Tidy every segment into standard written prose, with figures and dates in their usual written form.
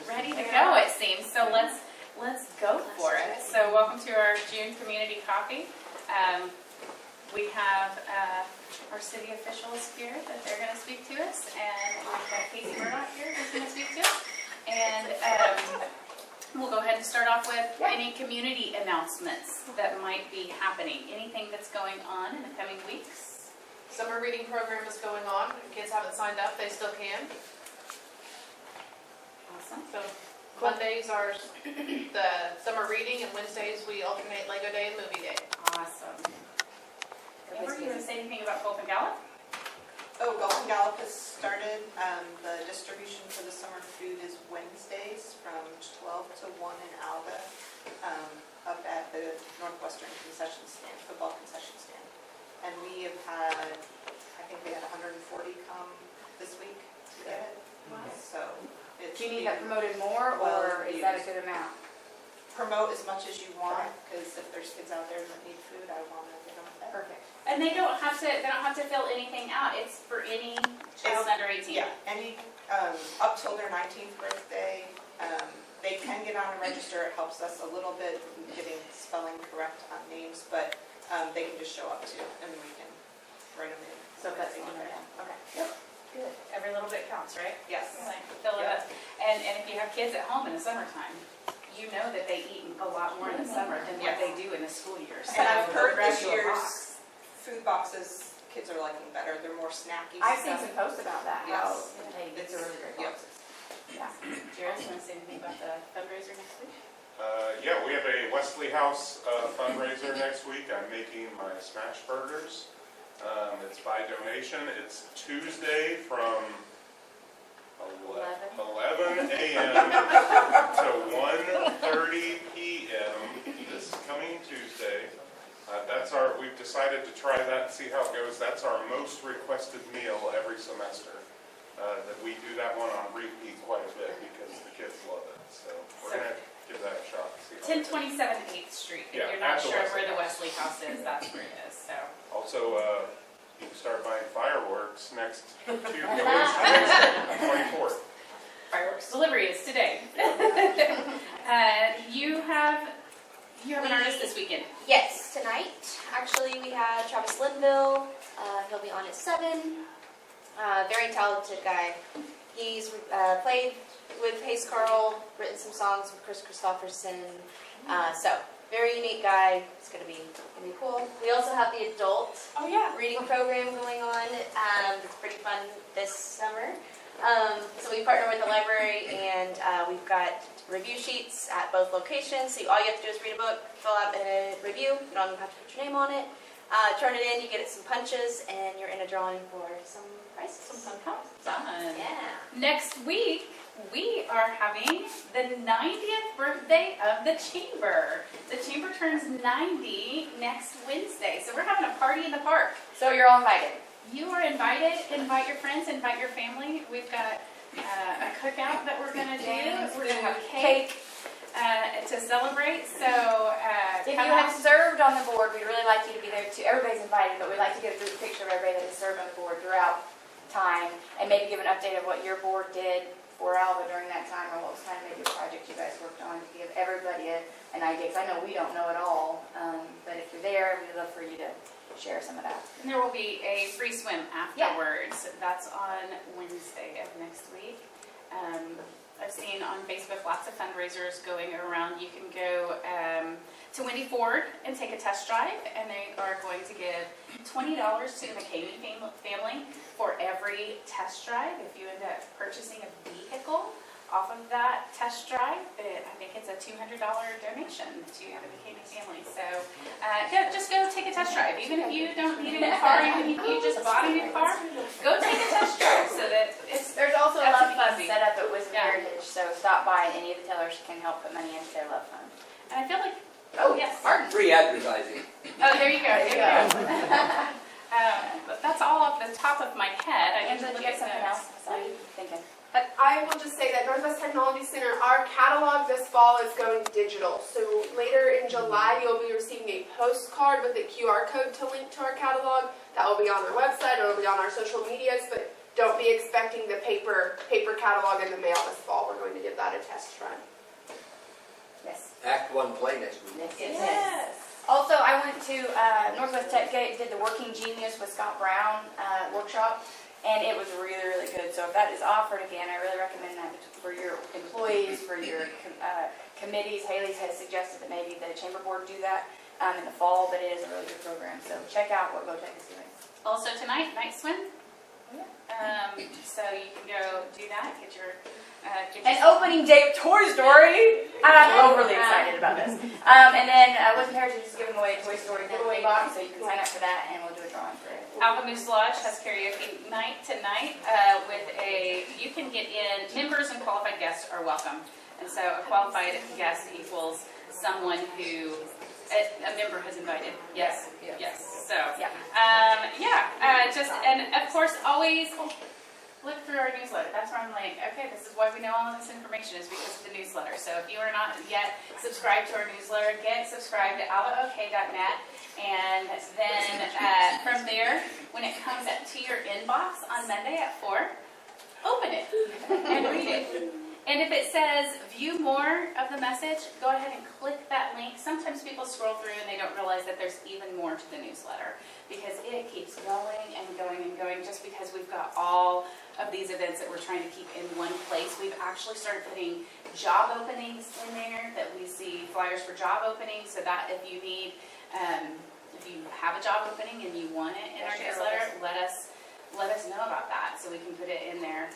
ready to go, it seems. So let's go for it. So welcome to our June community coffee. We have our city officials here that they're going to speak to us, and we've got Casey Murdock here who's going to speak to us. And we'll go ahead and start off with any community announcements that might be happening. Anything that's going on in the coming weeks? Summer reading program is going on. If kids haven't signed up, they still can. Awesome. So Mondays are the summer reading, and Wednesdays we alternate Lego Day and Movie Day. Awesome. Amber, you want to say anything about Golf and Gallop? Oh, Golf and Gallop has started. The distribution for the summer food is Wednesdays from 12 to 1 in Alva, up at the Northwestern concession stand, football concession stand. And we have had, I think we had 140 come this week to get it. Wow. So it's Do you need that promoted more, or is that a good amount? promote as much as you want, because if there's kids out there that need food, I want to get them fed. Perfect. And they don't have to fill anything out. It's for any child under 18. Yeah, any, up till their 19th birthday, they can get on and register. It helps us a little bit getting spelling correct on names, but they can just show up too, and we can write them in. So that's on there. Okay. Yep. Good. Every little bit counts, right? Yes. Like, fill it up. And if you have kids at home in the summertime, you know that they eat a lot more in the summer than what they do in the school year. So And I've heard grab this you a year's box. food boxes, kids are liking better. They're more snacky I've seen stuff. some posts about that, how Yes. it's a really great Yep. boxes. Yeah. Jared, you want to say anything about the fundraiser next week? Yeah, we have a Wesley House fundraiser next week. I'm making my smash burgers. It's by donation. It's Tuesday from 11 a.m. to 1:30 p.m. this coming Tuesday. We've decided to try that and see how it goes. That's our most requested meal every semester. That we do that one on repeat quite a bit because the kids love it. So we're going to give that a shot. See how it goes. 1027 8th Street. If Yeah, you're not at the sure Wesley where the House. Wesley House is, that's where it is. So. Also, you can start buying fireworks next Tuesday, on 24th. Fireworks delivery is today. You have an artist this weekend. Yes, tonight. Actually, we have Travis Linville. He'll be on at 7. Very talented guy. He's played with Hayes Carl, written some songs with Chris Christopherson. So, very unique guy. It's gonna be cool. We also have the adult reading program going on. It's pretty fun this summer. So we partner with the library, and we've got review sheets at both locations. So all you have to do is read a book, fill out a review. You don't even have to put your name on it. Turn it in, you get some punches, and you're in a drawing for some prizes. Some fun. Yeah. Next week, we are having the 90th birthday of the Chamber. The Chamber turns 90 next Wednesday, so we're having a party in the park. So you're all invited. You are invited. Invite your friends, invite your family. We've got a cookout that we're going to do. We're going to have cake to celebrate. So If you come have out. served on the board, we'd really like you to be there too. Everybody's invited, but we'd like to get a group picture of everybody that has served on the board throughout time, and maybe give an update of what your board did for Alva during that time, or what was kind of maybe a project you guys worked on, to give everybody an idea, because I know we don't know it all, but if you're there, we'd love for you to share some of that. And there will be a free swim afterwards. That's on Wednesday of next week. I've seen on Facebook lots of fundraisers going around. You can go to Wendy Ford and take a test drive, and they are going to give $20 to the McCamey family for every test drive. If you end up purchasing a vehicle off of that test drive, I think it's a $200 donation to the McCamey family. So just go take a test drive. Even if you don't need a new car, even if you just bought a new car, go take a test drive so that There's also a That's love a fund fuzzy. set up at Wisdom Yeah. Heritage, so stop by, and any of the tellers can help put money into their love fund. and I feel like, yes. Free advertising. Oh, there you go. There you go. But that's all off the top of my head. I need to Angela, do look you at have something notes. else? What are you thinking? I will just say that Northwest Technology Center, our catalog this fall is going digital. So later in July, you'll be receiving a postcard with a QR code to link to our catalog. That will be on our website, or it will be on our social medias, but don't be expecting the paper catalog in the mail this fall. We're going to give that a test run. Yes. Act One play next week. Yes. Also, I went to Northwest Tech Gate, did the Working Genius with Scott Brown workshop, and it was really, really good. So if that is offered again, I really recommend that for your employees, for your committees. Haley has suggested that maybe the chamber board do that in the fall, but it is a really good program. So check out what GoTech is doing. Also tonight, night swim. Yeah. So you can go do that, get your And opening day of Toy Story. I'm overly excited about this. And then Wisdom Heritage is giving away a Toy Story giveaway box, so you can sign up for that, and we'll do a drawing for it. Alva Moose Lodge has karaoke night tonight with you can get in, members and qualified guests are welcome. And so a qualified guest equals someone who a member has invited. Yes, yes. So, and of course, always look through our newsletter. That's where I'm like, okay, this is why we know all of this information is because of the newsletter. So if you are not yet subscribed to our newsletter, get subscribed to alvaok.net. And then from there, when it comes up to your inbox on Monday at 4, open it and read it. And if it says view more of the message, go ahead and click that link. Sometimes people scroll through and they don't realize that there's even more to the newsletter because it keeps going and going and going just because we've got all of these events that we're trying to keep in one place. We've actually started putting job openings in there, that we see flyers for job openings, so that if you need, if you have a job opening and you want it in our newsletter, let us know about that so we can put it in there.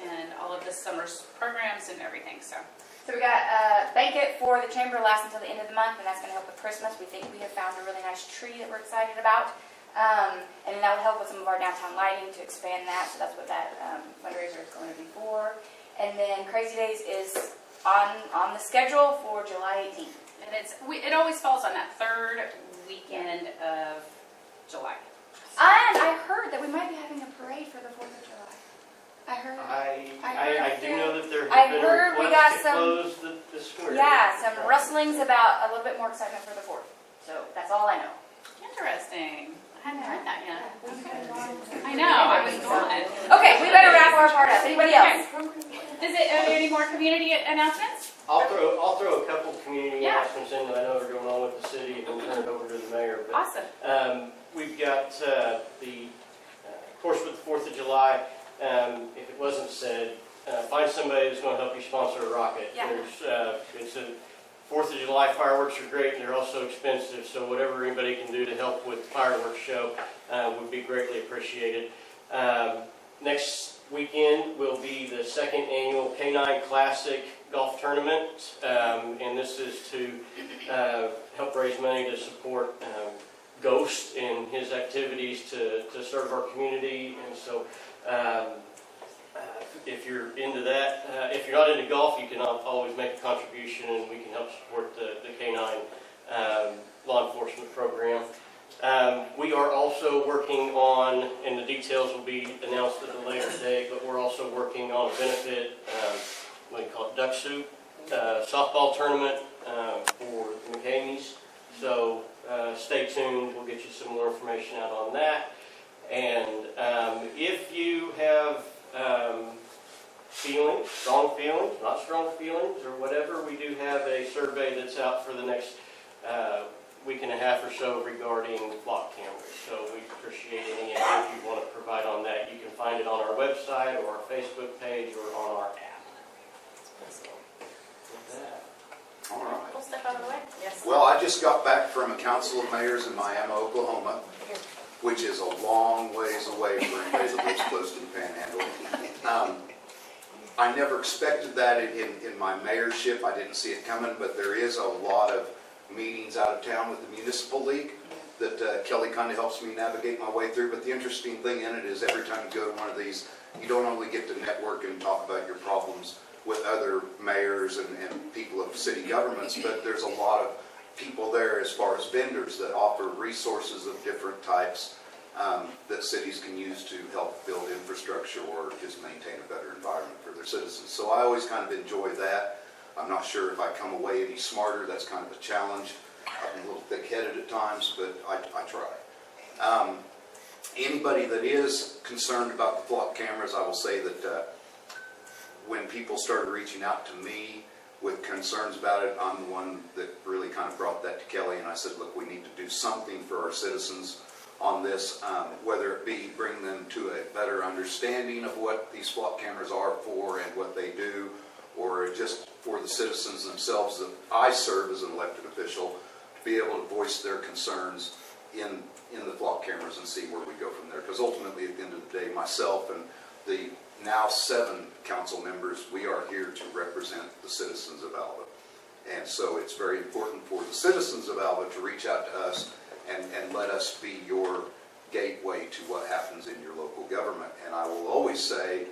And all of the summer's programs and everything. So we got banquet for the chamber lasts until the end of the month, and that's going to help with Christmas. We think we have found a really nice tree that we're excited about, and that will help with some of our downtown lighting to expand that. So that's what that fundraiser is going to be for. And then Crazy Days is on the schedule for July 18th. and it always falls on that third weekend of July. And I heard that we might be having a parade for the 4th of July. I heard. I do know that there I have been heard a we request got to close the square. Yeah, some rustlings about a little bit more excitement for the 4th. So that's all I know. Interesting. I hadn't heard that yet. I know. I was gone. Okay, we better wrap our part up. Anybody else? Are there any more community announcements? I'll throw a couple community Yeah. announcements in that I know are going on with the city, and then turn it over to the mayor. But, Awesome. we've got of course, with the 4th of July. If it wasn't said, find somebody that's going to help you sponsor a rocket. Yeah. It's a 4th of July fireworks are great, and they're also expensive. So whatever anybody can do to help with the fireworks show would be greatly appreciated. Next weekend will be the 2nd annual K9 Classic Golf Tournament, and this is to help raise money to support Ghost in his activities to serve our community. And so if you're into that, if you're not into golf, you can always make a contribution, and we can help support the K9 law enforcement program. We are also working on, and the details will be announced at a later date, but we're also working on a benefit, what do you call it, duck soup, softball tournament for the McCameys. So stay tuned, we'll get you some more information out on that. And if you have strong feelings, not strong feelings, or whatever, we do have a survey that's out for the next week and a half or so regarding flock cameras. So we appreciate any input you want to provide on that. You can find it on our website or our Facebook page or on our app. So, with that. All right. We'll step out of the way. Yes. Well, I just got back from a council of mayors in Miami, Oklahoma, which is a long ways away for anybody that lives close to the Panhandle. I never expected that in my mayorship. I didn't see it coming, but there is a lot of meetings out of town with the Municipal League that Kelly kind of helps me navigate my way through. But the interesting thing in it is every time you go to one of these, you don't only get to network and talk about your problems with other mayors and people of city governments, but there's a lot of people there as far as vendors that offer resources of different types that cities can use to help build infrastructure or just maintain a better environment for their citizens. So I always kind of enjoy that. I'm not sure if I come away any smarter. That's kind of a challenge. I'm a little thick-headed at times, but I try. Anybody that is concerned about the flock cameras, I will say that when people started reaching out to me with concerns about it, I'm the one that really kind of brought that to Kelly, and I said, look, we need to do something for our citizens on this, whether it be bring them to a better understanding of what these flock cameras are for and what they do, or just for the citizens themselves that I serve as an elected official, to be able to voice their concerns in the flock cameras and see where we go from there. Because ultimately, at the end of the day, myself and the now 7 council members, we are here to represent the citizens of Alva. And so it's very important for the citizens of Alva to reach out to us and let us be your gateway to what happens in your local government. And I will always say,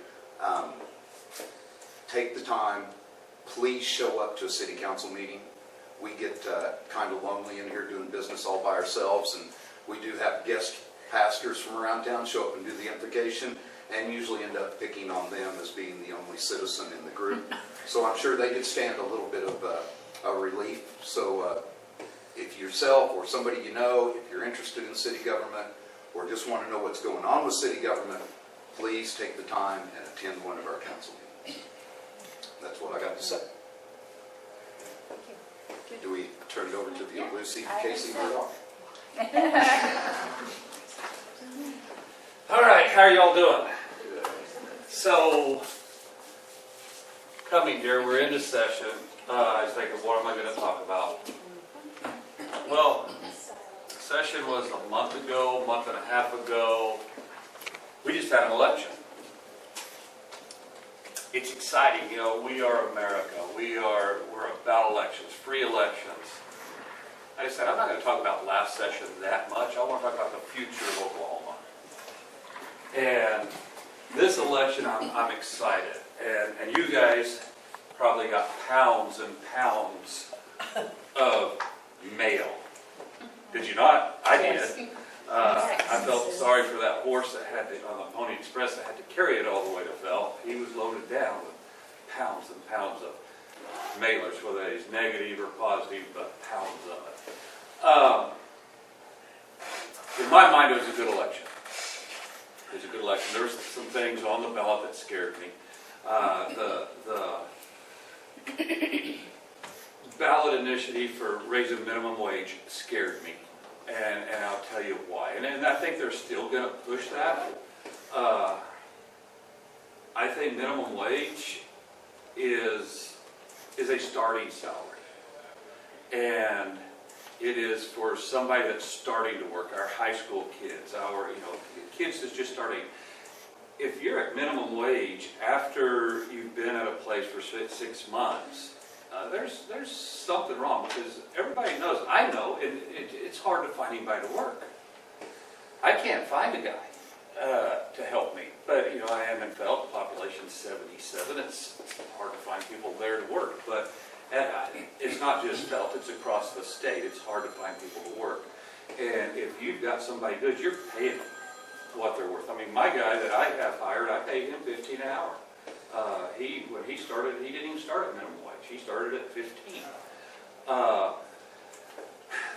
take the time, please show up to a city council meeting. We get kind of lonely in here doing business all by ourselves, and we do have guest pastors from around town show up and do the invocation, and usually end up picking on them as being the only citizen in the group. So I'm sure they could stand a little bit of a relief. So if yourself or somebody you know, if you're interested in city government or just want to know what's going on with city government, please take the time and attend one of our council meetings. That's what I got to say. Do we turn it over to the elusive Casey Murdock? All right, how are y'all doing? So, coming here, we're into session. I was thinking, what am I going to talk about? Well, session was a month and a half ago. We just had an election. It's exciting, you know, we are America. We're about elections, free elections. I said, I'm not going to talk about last session that much. I want to talk about the future of Oklahoma. And this election, I'm excited. And you guys probably got pounds and pounds of mail. Did you not? I did. I felt sorry for that horse that had to, on the Pony Express, that had to carry it all the way to Fell. He was loaded down with pounds and pounds of mailers, whether it's negative or positive, but pounds of it. In my mind, it was a good election. It was a good election. There were some things on the ballot that scared me. The ballot initiative for raising minimum wage scared me. And I'll tell you why. And I think they're still going to push that. I think minimum wage is a starting salary. And it is for somebody that's starting to work, our high school kids, our kids that's just starting. If you're at minimum wage after you've been at a place for 6 months, there's something wrong, because everybody knows, I know, it's hard to find anybody to work. I can't find a guy to help me, but I am in Felt, population's 77. It's hard to find people there to work, but it's not just Felt, it's across the state. It's hard to find people to work. And if you've got somebody good, you're paying them what they're worth. I mean, my guy that I have hired, I paid him $15 an hour. When he started, he didn't even start at minimum wage. He started at 15.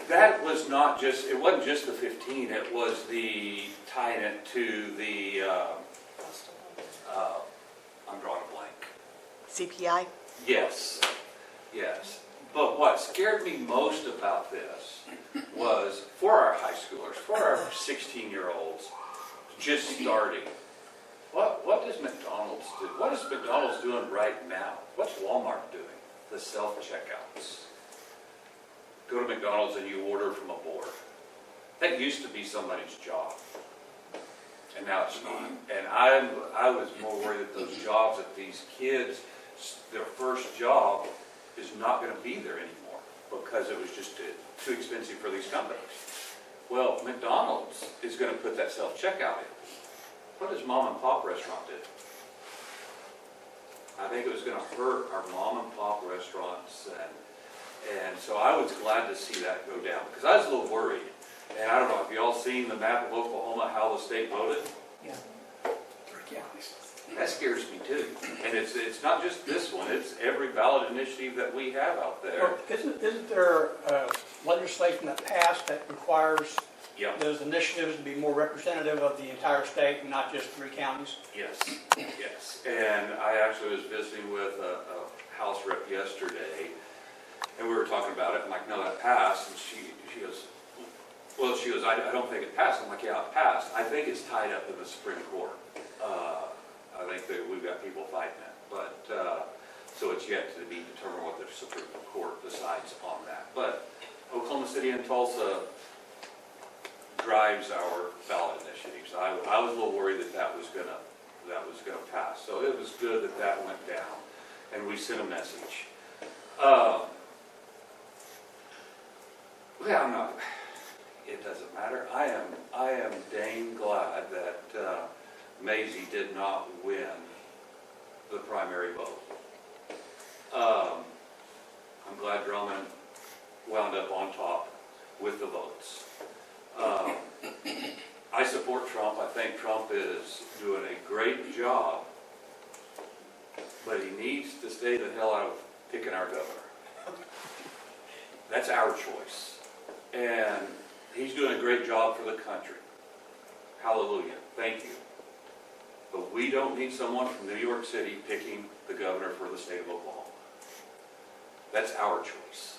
That was not just, it wasn't just the 15, it was the tying it to the, I'm drawing a blank. CPI? Yes. But what scared me most about this was for our high schoolers, for our 16-year-olds just starting. What does McDonald's do? What is McDonald's doing right now? What's Walmart doing? The self-checkouts. Go to McDonald's and you order from a board. That used to be somebody's job. And now it's not. And I was more worried that those jobs, that these kids, their first job is not going to be there anymore because it was just too expensive for these companies. Well, McDonald's is going to put that self-checkout in. What does mom and pop restaurant do? I think it was going to hurt our mom and pop restaurants, and so I was glad to see that go down, because I was a little worried. And I don't know, have you all seen the map of Oklahoma, how the state voted? Yeah. 3 counties. That scares me too. And it's not just this one, it's every ballot initiative that we have out there. Well, isn't there legislation that passed that requires Yep. those initiatives to be more representative of the entire state and not just 3 counties. Yes, yes. And I actually was visiting with a House rep yesterday, and we were talking about it. I'm like, no, that passed. And she goes, well, she goes, I don't think it passed. I'm like, yeah, it passed. I think it's tied up in the Supreme Court. I think that we've got people fighting it. But, so it's yet to be determined what the Supreme Court decides on that. But Oklahoma City and Tulsa drives our ballot initiatives. I was a little worried that was gonna pass. So it was good that went down, and we sent a message. Well, I'm not. It doesn't matter. I am dang glad that Maisie did not win the primary vote. I'm glad Drummond wound up on top with the votes. I support Trump. I think Trump is doing a great job, but he needs to stay the hell out of picking our governor. That's our choice. And he's doing a great job for the country. Hallelujah. Thank you. But we don't need someone from New York City picking the governor for the state of Oklahoma. That's our choice.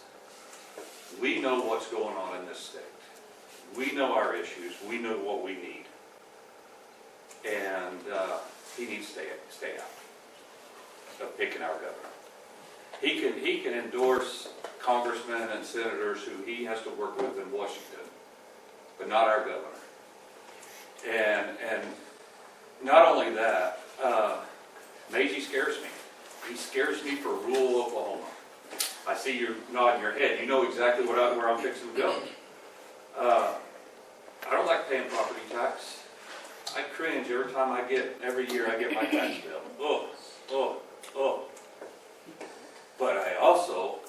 We know what's going on in this state. We know our issues. We know what we need. And he needs to stay out of picking our governor. He can endorse congressmen and senators who he has to work with in Washington, but not our governor. And not only that, Maisie scares me. He scares me for rural Oklahoma. I see you nodding your head. You know exactly where I'm fixing to go. I don't like paying property tax. I cringe every year I get my tax bill. Oh. But I also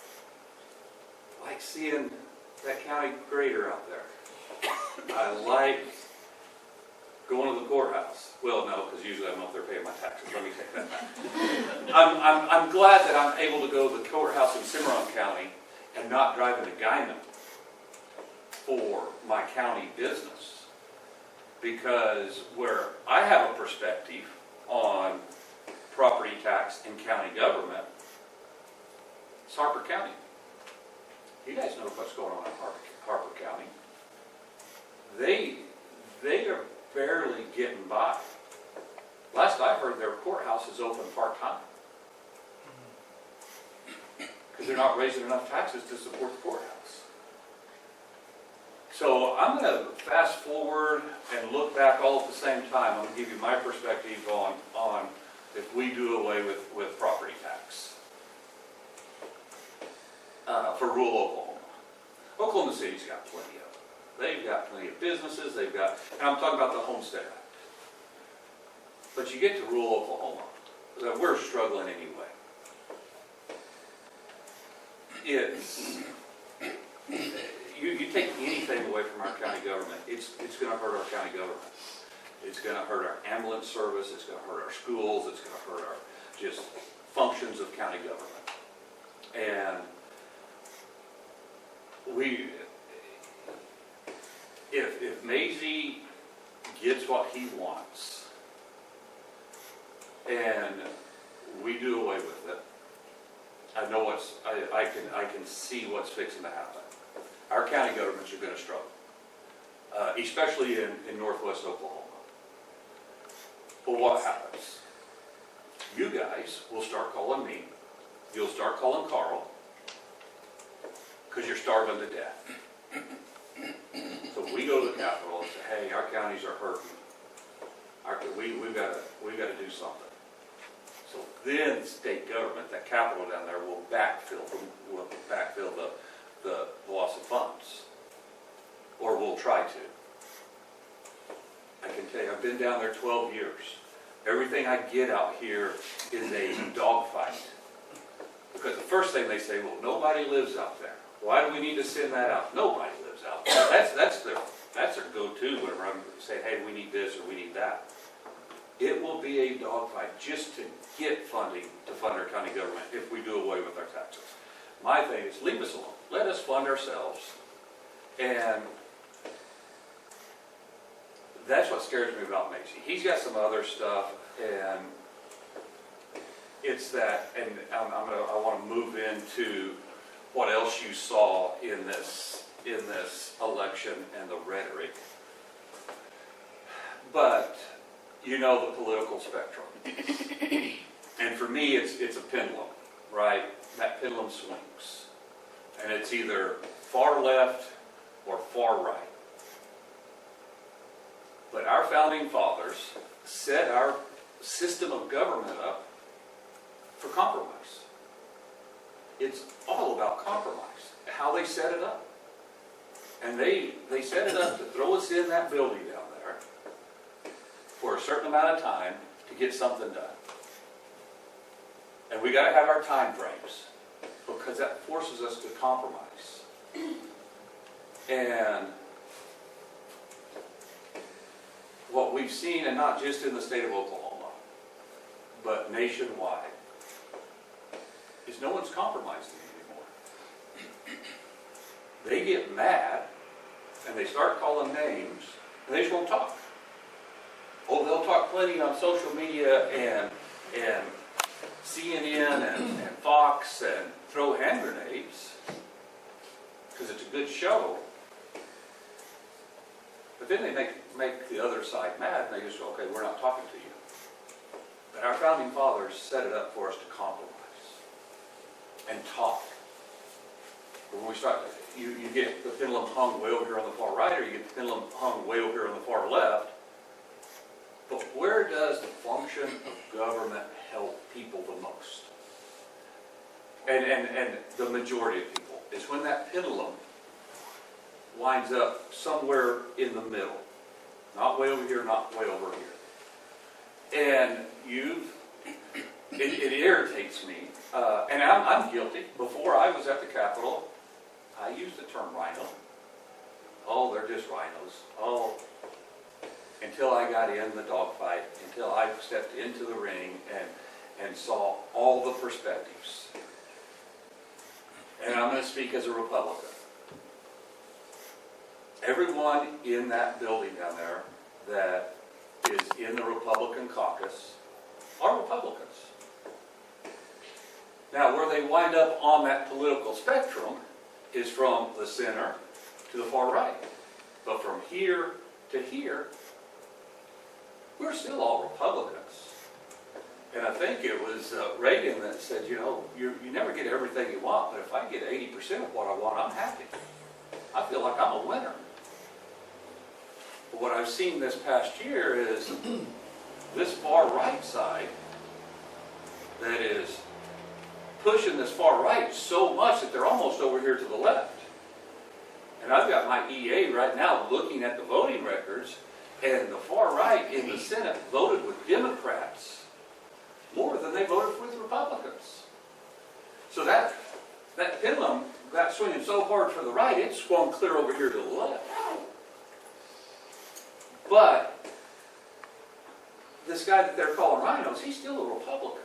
like seeing that county grader out there. I like going to the courthouse. Well, no, because usually I'm up there paying my taxes. Let me take that back. I'm glad that I'm able to go to the courthouse in Cimarron County and not driving to Guyman for my county business. Because where I have a perspective on property tax in county government, it's Harper County. You guys know what's going on in Harper County. They are barely getting by. Last I heard, their courthouse is open part-time. Because they're not raising enough taxes to support the courthouse. So I'm going to fast forward and look back all at the same time. I'm going to give you my perspective on if we do away with property tax for rural Oklahoma. Oklahoma City's got plenty of it. They've got plenty of businesses. And I'm talking about the Homestead Act. But you get to rural Oklahoma, that we're struggling anyway. You take anything away from our county government, it's going to hurt our county government. It's going to hurt our ambulance service. It's going to hurt our schools. It's going to hurt our just functions of county government. And if Maisie gets what he wants, and we do away with it, I know I can see what's fixing to happen. Our county governments are going to struggle, especially in northwest Oklahoma. But what happens? You guys will start calling me. You'll start calling Carl, because you're starving to death. So we go to the Capitol and say, hey, our counties are hurting. We've got to do something. So then state government, that capital down there, will backfill the loss of funds, or will try to. I can tell you, I've been down there 12 years. Everything I get out here is a dogfight. Because the first thing they say, well, nobody lives out there. Why do we need to send that out? Nobody lives out there. That's their go-to whenever I'm saying, hey, we need this or we need that. It will be a dogfight just to get funding to fund our county government if we do away with our taxes. My thing is, leave us alone. Let us fund ourselves. And that's what scares me about Macy. He's got some other stuff, and it's that, and I want to move into what else you saw in this election and the rhetoric. But you know the political spectrum, and for me, it's a pendulum, right? That pendulum swings, and it's either far left or far right. But our founding fathers set our system of government up for compromise. It's all about compromise, how they set it up. And they set it up to throw us in that building down there for a certain amount of time to get something done. And we got to have our time frames because that forces us to compromise. And what we've seen, and not just in the state of Oklahoma, but nationwide, is no one's compromising anymore. They get mad, and they start calling names, and they just won't talk. Oh, they'll talk plenty on social media and CNN and Fox and throw hand grenades, because it's a good show. But then they make the other side mad, and they just go, okay, we're not talking to you. But our founding fathers set it up for us to compromise and talk. But when we start, you get the pendulum hung way over here on the far right, or you get the pendulum hung way over here on the far left. But where does the function of government help people the most? And the majority of people is when that pendulum winds up somewhere in the middle. Not way over here, not way over here. And it irritates me. And I'm guilty. Before I was at the Capitol, I used the term rhino. Oh, they're just rhinos. Oh, until I got in the dogfight, until I stepped into the ring and saw all the perspectives. And I'm going to speak as a Republican. Everyone in that building down there that is in the Republican caucus are Republicans. Now, where they wind up on that political spectrum is from the center to the far right. But from here to here, we're still all Republicans. And I think it was Reagan that said, you never get everything you want, but if I get 80% of what I want, I'm happy. I feel like I'm a winner. But what I've seen this past year is this far right side that is pushing this far right so much that they're almost over here to the left. And I've got my EA right now looking at the voting records, and the far right in the Senate voted with Democrats more than they voted with Republicans. So that pendulum got swinging so hard for the right, it swung clear over here to the left. But this guy that they're calling rhinos, he's still a Republican.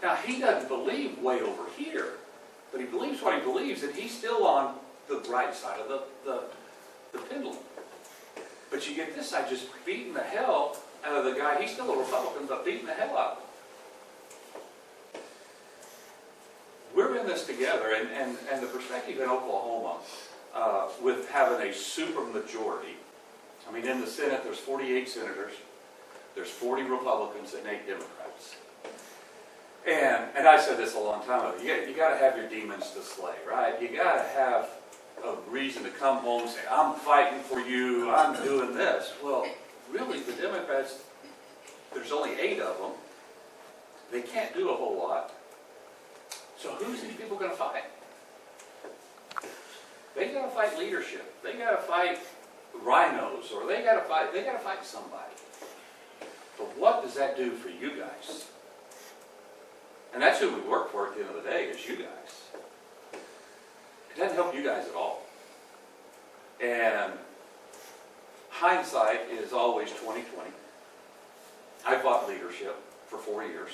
Now, he doesn't believe way over here, but he believes what he believes, and he's still on the right side of the pendulum. But you get this side just beating the hell out of the guy. He's still a Republican, but beating the hell out of him. We're in this together, and the perspective in Oklahoma, with having a super majority. I mean, in the Senate, there's 48 senators. There's 40 Republicans and 8 Democrats. And I said this a long time ago. You got to have your demons to slay, right? You got to have a reason to come home and say, I'm fighting for you, I'm doing this. Well, really, the Democrats, there's only 8 of them. They can't do a whole lot. So who's these people going to fight? They got to fight leadership. They got to fight rhinos, or they got to fight somebody. But what does that do for you guys? And that's who we work for at the end of the day, is you guys. It doesn't help you guys at all. And hindsight is always 20/20. I fought leadership for 4 years.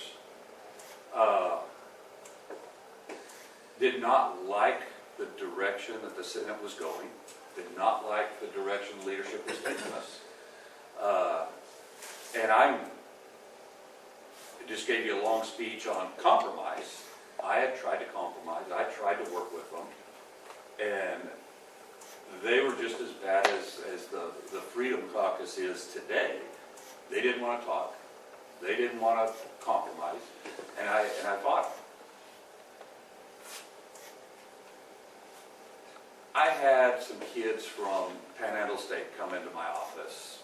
Did not like the direction that the Senate was going. Did not like the direction leadership was taking us. And I just gave you a long speech on compromise. I had tried to compromise. I tried to work with them. And they were just as bad as the Freedom Caucus is today. They didn't want to talk. They didn't want to compromise. And I fought them. I had some kids from Panhandle State come into my office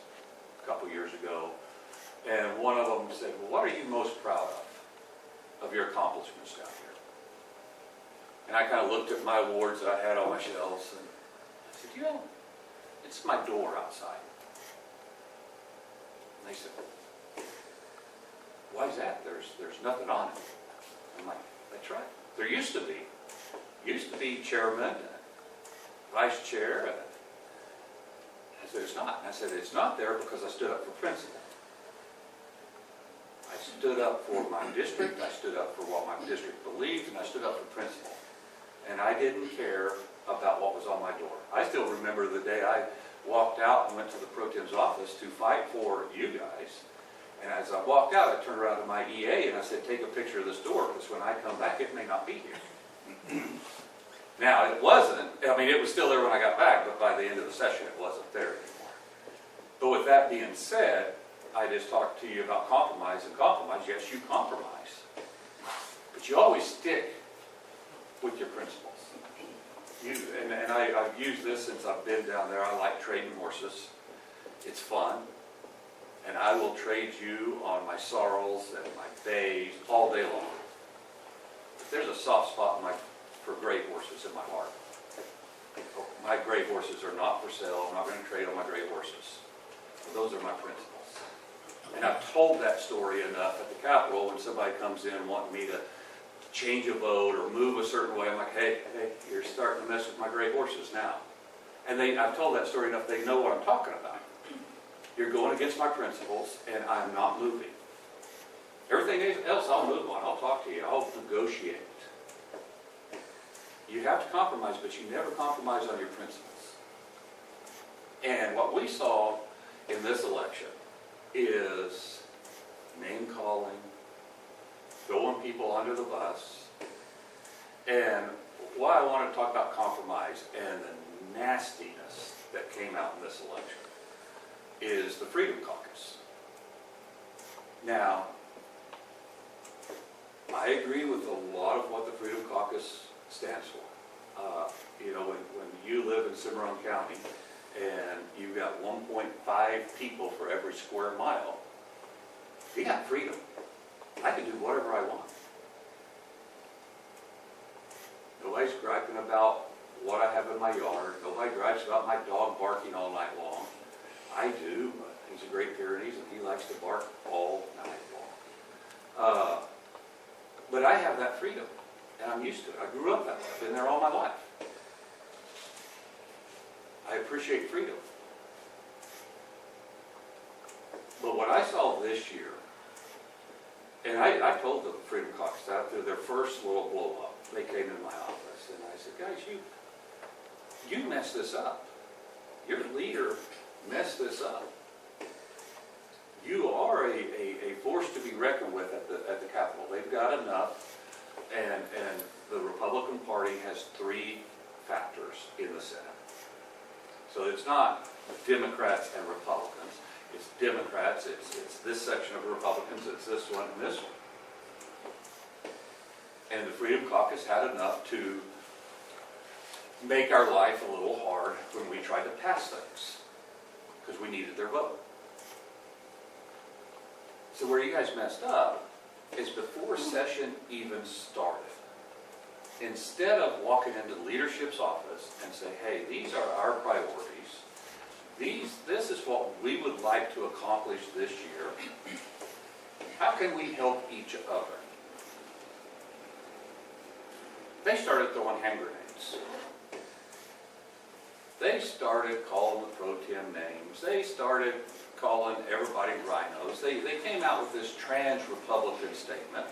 a couple years ago, and one of them said, well, what are you most proud of your accomplishments down here? And I kind of looked at my awards that I had on my shelves, and I said, you know, it's my door outside. And they said, why is that? There's nothing on it. I'm like, that's right. There used to be. Used to be chairman, vice chair. And I said, it's not. And I said, it's not there because I stood up for principle. I stood up for my district. I stood up for what my district believed, and I stood up for principle. And I didn't care about what was on my door. I still remember the day I walked out and went to the Pro Tem's office to fight for you guys. And as I walked out, I turned around to my EA and I said, take a picture of this door, because when I come back, it may not be here. Now, it wasn't, I mean, it was still there when I got back, but by the end of the session, it wasn't there anymore. But with that being said, I just talked to you about compromise and compromise. Yes, you compromise. But you always stick with your principles. I've used this since I've been down there. I like trading horses. It's fun. And I will trade you on my sorrels and my bays all day long. But there's a soft spot for gray horses in my heart. My gray horses are not for sale. I'm not going to trade on my gray horses. But those are my principles. And I've told that story enough at the Capitol when somebody comes in wanting me to change a vote or move a certain way. I'm like, hey, you're starting to mess with my gray horses now. And I've told that story enough, they know what I'm talking about. You're going against my principles, and I'm not moving. Everything else I'll move on. I'll talk to you. I'll negotiate. You have to compromise, but you never compromise on your principles. And what we saw in this election is name-calling, throwing people under the bus. And why I want to talk about compromise and the nastiness that came out in this election is the Freedom Caucus. Now, I agree with a lot of what the Freedom Caucus stands for. When you live in Cimarron County and you've got 1.5 people for every square mile, you got freedom. I can do whatever I want. Nobody's griping about what I have in my yard. Nobody gripes about my dog barking all night long. I do, but he's a Great Pyrenees and he likes to bark all night long. But I have that freedom, and I'm used to it. I grew up that way. I've been there all my life. I appreciate freedom. But what I saw this year, and I told the Freedom Caucus after their first little blow up, they came into my office and I said, guys, you messed this up. Your leader messed this up. You are a force to be reckoned with at the Capitol. They've got enough, and the Republican Party has 3 factors in the Senate. So it's not Democrats and Republicans. It's Democrats, it's this section of Republicans, it's this one and this one. And the Freedom Caucus had enough to make our life a little hard when we tried to pass things, because we needed their vote. So where you guys messed up is before session even started. Instead of walking into leadership's office and say, hey, these are our priorities. This is what we would like to accomplish this year. How can we help each other? They started throwing hand grenades. They started calling the Pro Tem names. They started calling everybody rhinos. They came out with this trans-Republican statement.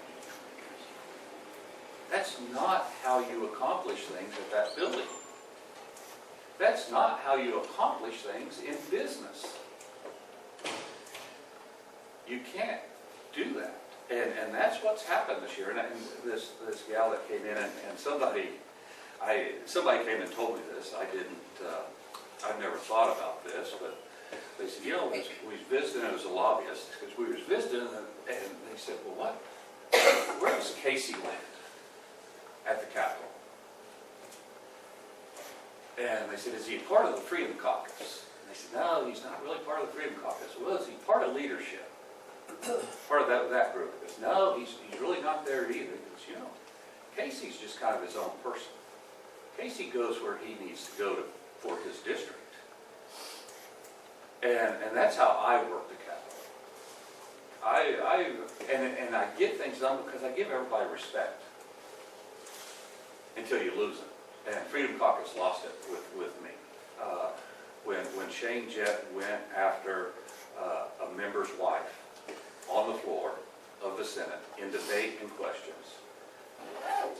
That's not how you accomplish things at that building. That's not how you accomplish things in business. You can't do that. And that's what's happened this year. And this gal that came in and somebody came and told me this. I've never thought about this, but they said, we was visiting, it was a lobbyist, because we was visiting, and they said, well, where does Casey land at the Capitol? And they said, is he a part of the Freedom Caucus? And they said, no, he's not really part of the Freedom Caucus. Well, is he part of leadership? Part of that group? He goes, no, he's really not there either. He goes, Casey's just kind of his own person. Casey goes where he needs to go for his district. And that's how I work the Capitol. I get things done because I give everybody respect until you lose it. And Freedom Caucus lost it with me. When Shane Jett went after a member's wife on the floor of the Senate in debate and questions,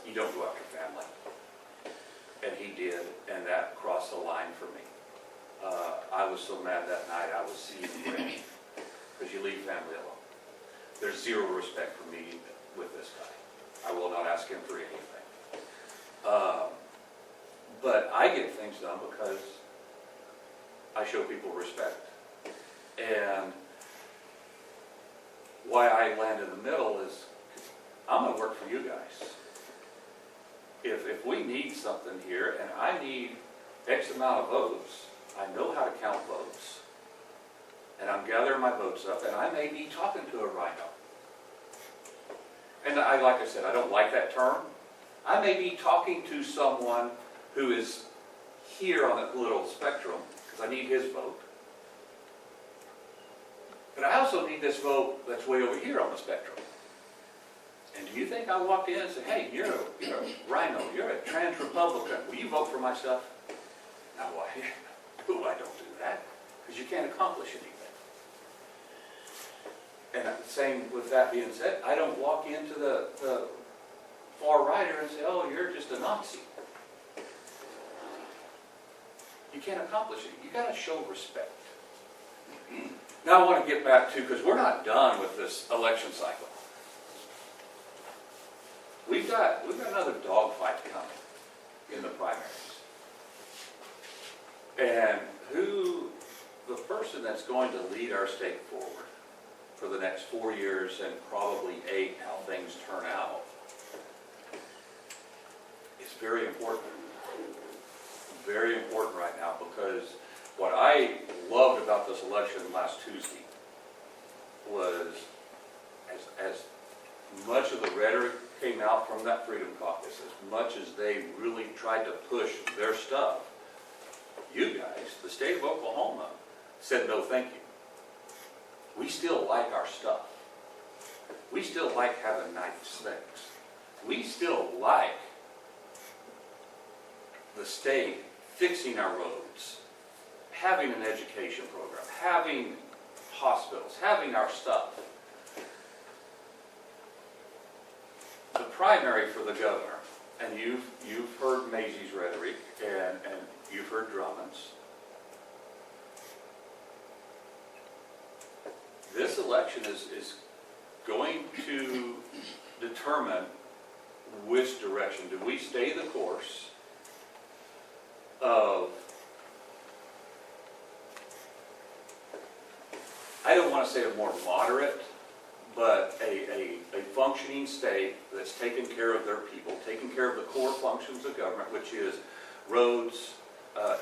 you don't go after family. And he did, and that crossed the line for me. I was so mad that night I was seething because you leave family alone. There's zero respect for me with this guy. I will not ask him for anything. But I get things done because I show people respect. And why I land in the middle is I'm going to work for you guys. If we need something here and I need X amount of votes, I know how to count votes. And I'm gathering my votes up, and I may be talking to a rhino. And like I said, I don't like that term. I may be talking to someone who is here on that little spectrum, because I need his vote. But I also need this vote that's way over here on the spectrum. And do you think I walked in and said, hey, you're a rhino, you're a trans Republican, will you vote for my stuff? No, I don't do that, because you can't accomplish anything. And same with that being said, I don't walk into the far righter and say, oh, you're just a Nazi. You can't accomplish it. You got to show respect. Now I want to get back to, because we're not done with this election cycle. We've got another dogfight coming in the primaries. And the person that's going to lead our state forward for the next 4 years and probably 8, how things turn out, is very important. Very important right now, because what I loved about this election last Tuesday was as much of the rhetoric came out from that Freedom Caucus, as much as they really tried to push their stuff, you guys, the state of Oklahoma, said no thank you. We still like our stuff. We still like having nice things. We still like the state fixing our roads, having an education program, having hospitals, having our stuff. The primary for the governor, and you've heard Maisie's rhetoric, and you've heard Drummond's. This election is going to determine which direction. Do we stay the course of, I don't want to say a more moderate, but a functioning state that's taking care of their people, taking care of the core functions of government, which is roads,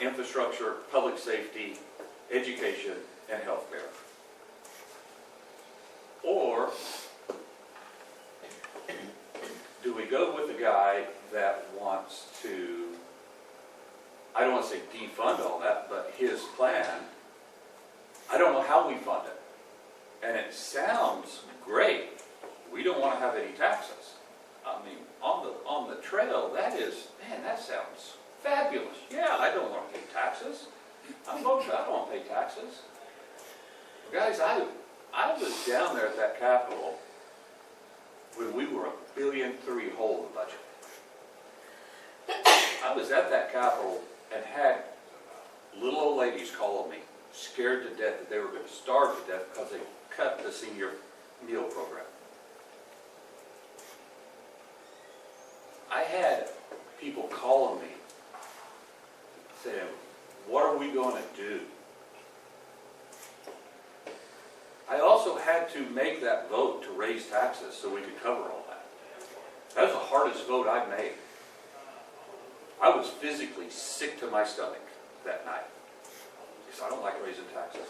infrastructure, public safety, education, and health care? Or do we go with a guy that wants to, I don't want to say defund all that, but his plan, I don't know how we fund it. And it sounds great. We don't want to have any taxes. I mean, on the trail, that sounds fabulous. Yeah, I don't want to pay taxes. I don't want to pay taxes. Guys, I was down there at that Capitol when we were $1.3 billion hole in the budget. I was at that Capitol and had little old ladies calling me, scared to death that they were going to starve to death because they cut the senior meal program. I had people calling me saying, what are we going to do? I also had to make that vote to raise taxes so we could cover all that. That was the hardest vote I've made. I was physically sick to my stomach that night because I don't like raising taxes.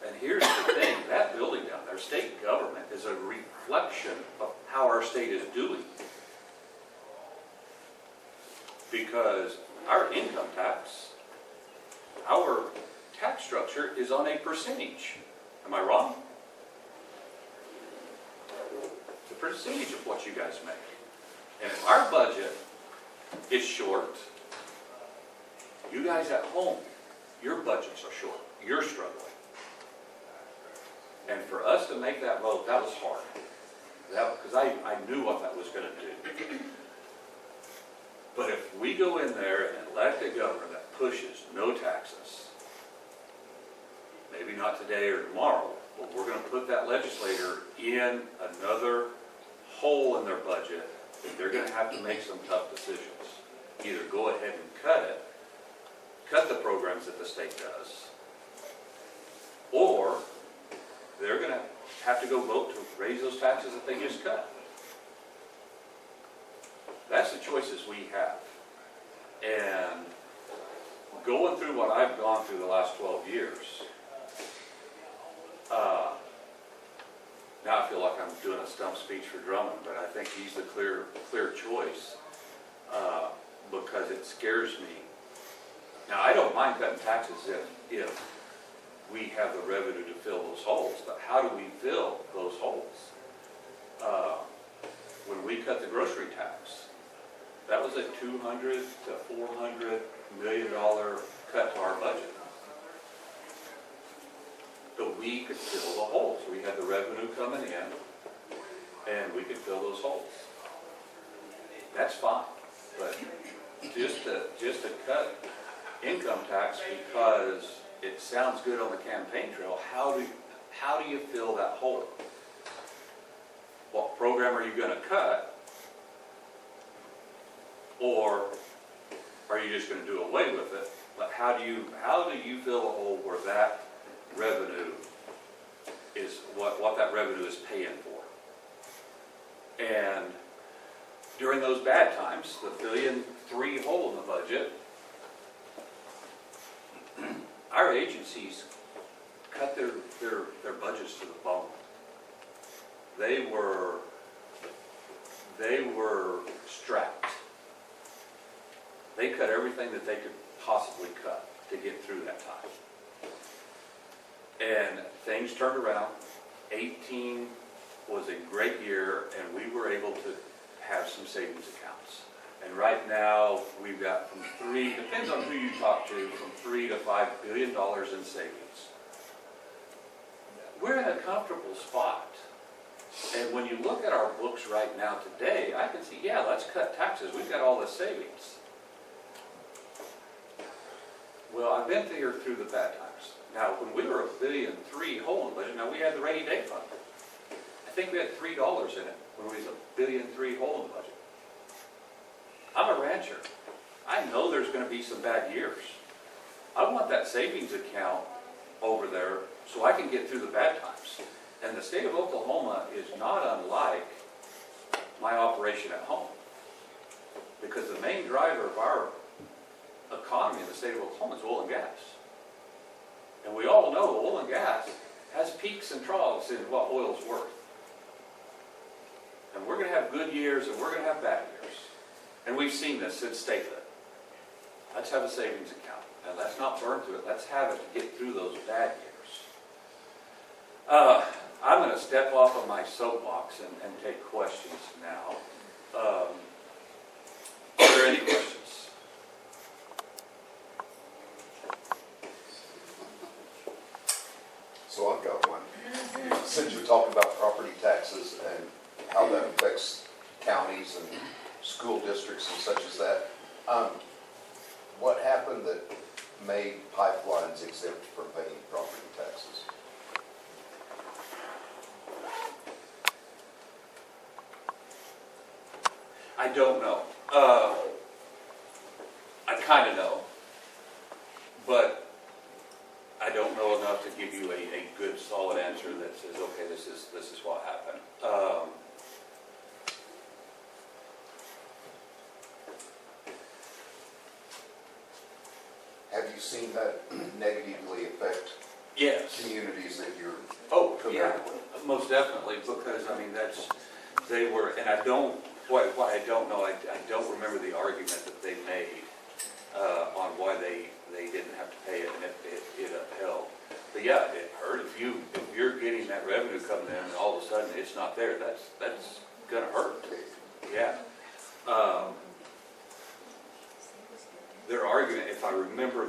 And here's the thing, that building down there, state government, is a reflection of how our state is doing. Because our income tax, our tax structure is on a percentage. Am I wrong? It's a percentage of what you guys make. And if our budget is short, you guys at home, your budgets are short. You're struggling. And for us to make that vote, that was hard. Because I knew what that was going to do. But if we go in there and elect a governor that pushes no taxes, maybe not today or tomorrow, but we're going to put that legislator in another hole in their budget that they're going to have to make some tough decisions. Either go ahead and cut the programs that the state does, or they're going to have to go vote to raise those taxes that they just cut. That's the choices we have. And going through what I've gone through the last 12 years, now I feel like I'm doing a stump speech for Drummond, but I think he's the clear choice because it scares me. Now, I don't mind cutting taxes if we have the revenue to fill those holes, but how do we fill those holes? When we cut the grocery tax, that was a $200 to $400 million cut to our budget. But we could fill the holes. We had the revenue coming in, and we could fill those holes. That's fine, but just to cut income tax because it sounds good on the campaign trail, how do you fill that hole? What program are you going to cut? Or are you just going to do away with it? But how do you fill a hole where that revenue is what that revenue is paying for? And during those bad times, the $1.3 billion hole in the budget, our agencies cut their budgets to the bone. They were strapped. They cut everything that they could possibly cut to get through that time. And things turned around. 18 was a great year, and we were able to have some savings accounts. And right now, we've got from depends on who you talk to, from $3 to $5 billion in savings. We're in a comfortable spot. And when you look at our books right now today, I can see, yeah, let's cut taxes. We've got all this savings. Well, I've been through the bad times. Now, when we were $1.3 billion hole in the budget, now we had the rainy day fund. I think we had $3 in it when we was $1.3 billion hole in the budget. I'm a rancher. I know there's going to be some bad years. I want that savings account over there so I can get through the bad times. And the state of Oklahoma is not unlike my operation at home. Because the main driver of our economy in the state of Oklahoma is oil and gas. And we all know oil and gas has peaks and troughs in what oil's worth. And we're going to have good years and we're going to have bad years. And we've seen this since statehood. Let's have a savings account. And let's not burn through it. Let's have it to get through those bad years. I'm going to step off of my soapbox and take questions now. Are there any questions? So I've got one. Since you're talking about property taxes and how that affects counties and school districts and such as that, what happened that made pipelines exempt from paying property taxes? I don't know. I kind of know, but I don't know enough to give you a good, solid answer that says, okay, this is what happened. Have you seen that negatively affect Yes. communities that you're Oh, familiar yeah, with? most definitely, because, I mean, they were, and I don't, why I don't know, I don't remember the argument that they made on why they didn't have to pay it, and it upheld. But yeah, it hurt. If you're getting that revenue coming in, and all of a sudden it's not there, that's gonna hurt. Yeah. Their argument, if I remember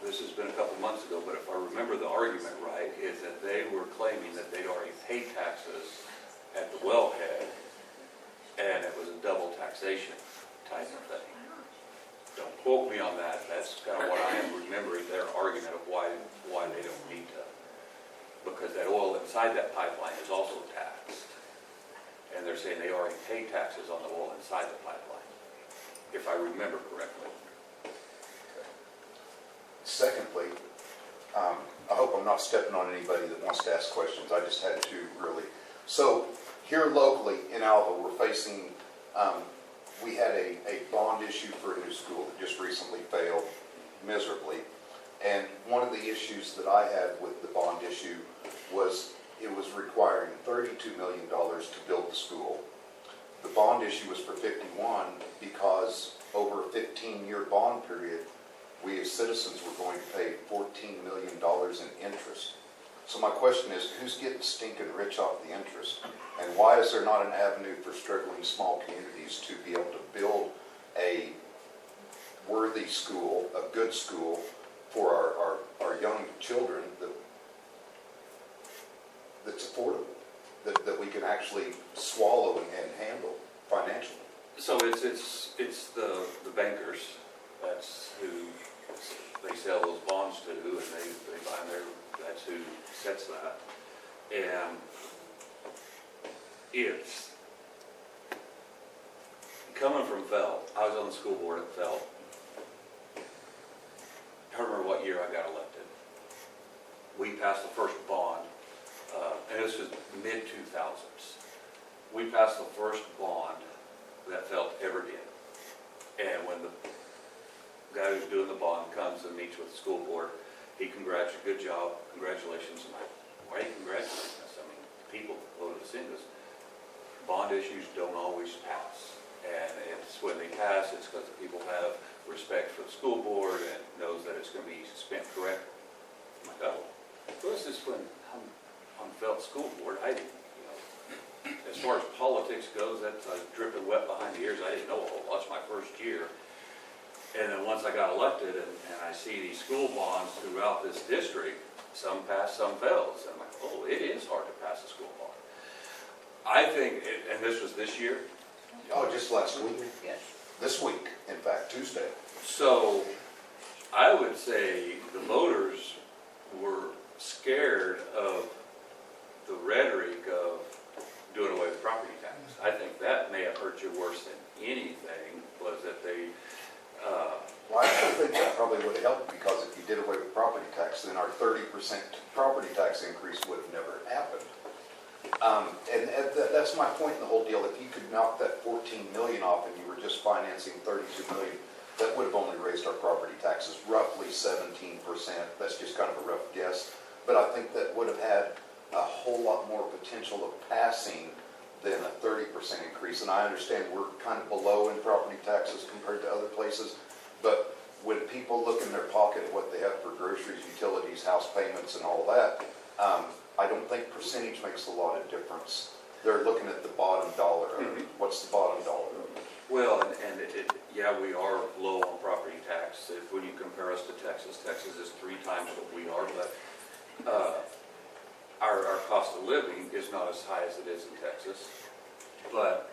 this has been a couple months ago, but if I remember the argument right, is that they were claiming that they'd already paid taxes at the wellhead, and it was a double taxation type of thing. Don't quote me on that. That's kind of what I am remembering, their argument of why they don't need to. Because that oil inside that pipeline is also taxed. And they're saying they already pay taxes on the oil inside the pipeline, if I remember correctly. Secondly, I hope I'm not stepping on anybody that wants to ask questions. I just had to really. So here locally in Alva, we're facing, we had a bond issue for a new school that just recently failed miserably. And one of the issues that I had with the bond issue was it was requiring $32 million to build the school. The bond issue was for 51 because over a 15-year bond period, we as citizens were going to pay $14 million in interest. So my question is, who's getting stinking rich off the interest? And why is there not an avenue for struggling small communities to be able to build a worthy school, a good school for our young children that's affordable, that we can actually swallow and handle financially? So it's the bankers, that's who they sell those bonds to, and they buy their, that's who sets that. And it's coming from Felt. I was on the school board at Felt. I don't remember what year I got elected. We passed the first bond, and this was mid-2000s. We passed the first bond that Felt ever did. And when the guy who's doing the bond comes and meets with the school board, he congratulates, good job, congratulations. I'm like, why are you congratulating us? I mean, people voted us in this. Bond issues don't always pass. And it's when they pass, it's because the people have respect for the school board and knows that it's going to be spent correctly. I'm like, oh, well, this is when I'm on Felt School Board. I didn't, as far as politics goes, that's dripping wet behind the ears. I didn't know a whole lot. It's my first year. And then once I got elected and I see these school bonds throughout this district, some pass, some fails. And I'm like, oh, it is hard to pass a school bond. I think, and this was this year? Oh, just last week? Yes. This week, in fact, Tuesday. So I would say the voters were scared of the rhetoric of doing away with property tax. I think that may have hurt you worse than anything, was that they... Well, I think that probably would have helped, because if you did away with property tax, then our 30% property tax increase would have never happened. And that's my point in the whole deal. If you could knock that 14 million off and you were just financing 32 million, that would have only raised our property taxes roughly 17%. That's just kind of a rough guess. But I think that would have had a whole lot more potential of passing than a 30% increase. And I understand we're kind of below in property taxes compared to other places. But when people look in their pocket at what they have for groceries, utilities, house payments, and all that, I don't think percentage makes a lot of difference. They're looking at the bottom dollar. What's the bottom dollar? Well, yeah, we are low on property tax. When you compare us to Texas, Texas is 3 times what we are, but our cost of living is not as high as it is in Texas, but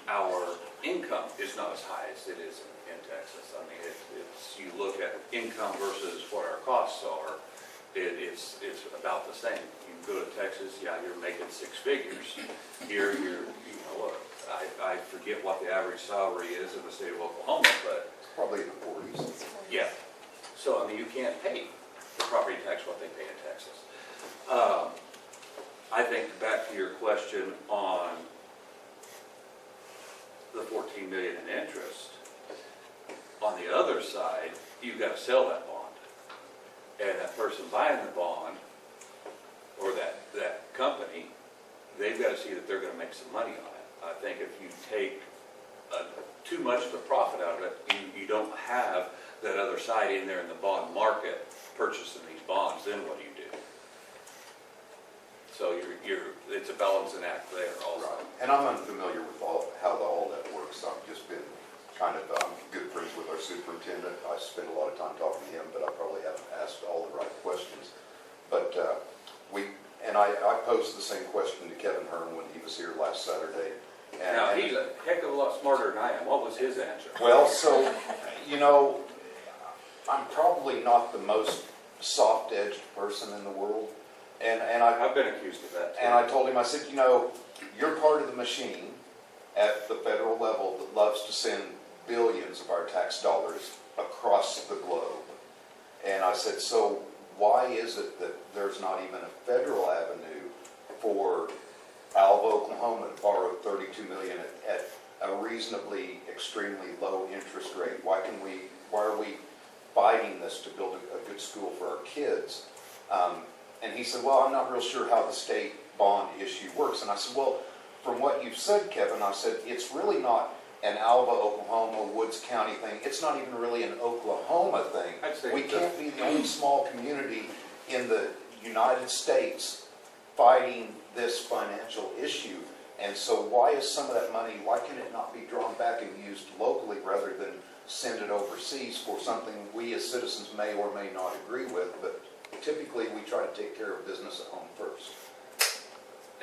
our income is not as high as it is in Texas. I mean, it's you look at income versus what our costs are, it's about the same. You go to Texas, yeah, you're making 6 figures. Here, I I forget what the average salary is in the state of Oklahoma, but Probably in the 40s. yeah. So, I mean, you can't pay the property tax what they pay in Texas. I think back to your question on the 14 million in interest, on the other side, you've got to sell that bond. And that person buying the bond, or that company, they've got to see that they're going to make some money on it. I think if you take too much of the profit out of it, you don't have that other side in there in the bond market purchasing these bonds, then what do you do? So it's a balancing act there also. Right. And I'm unfamiliar with how all that works. I've just been kind of good friends with our superintendent. I spend a lot of time talking to him, but I probably haven't asked all the right questions. But I posed the same question to Kevin Hearn when he was here last Saturday. Now, he's a heck of a lot smarter than I am. What was his answer? Well, so, I'm probably not the most soft-edged person in the world. And I've been accused of that too. And I told him, I said, you're part of the machine at the federal level that loves to send billions of our tax dollars across the globe. And I said, so why is it that there's not even a federal avenue for Alva, Oklahoma to borrow $32 million at a reasonably, extremely low interest rate? Why are we fighting this to build a good school for our kids? And he said, well, I'm not real sure how the state bond issue works. And I said, well, from what you've said, Kevin, I said, it's really not an Alva, Oklahoma, Woods County thing. It's not even really an Oklahoma thing. We can't be the only small community in the United States fighting this financial issue. And so why is some of that money, why can it not be drawn back and used locally rather than send it overseas for something we as citizens may or may not agree with? But typically, we try to take care of business at home first.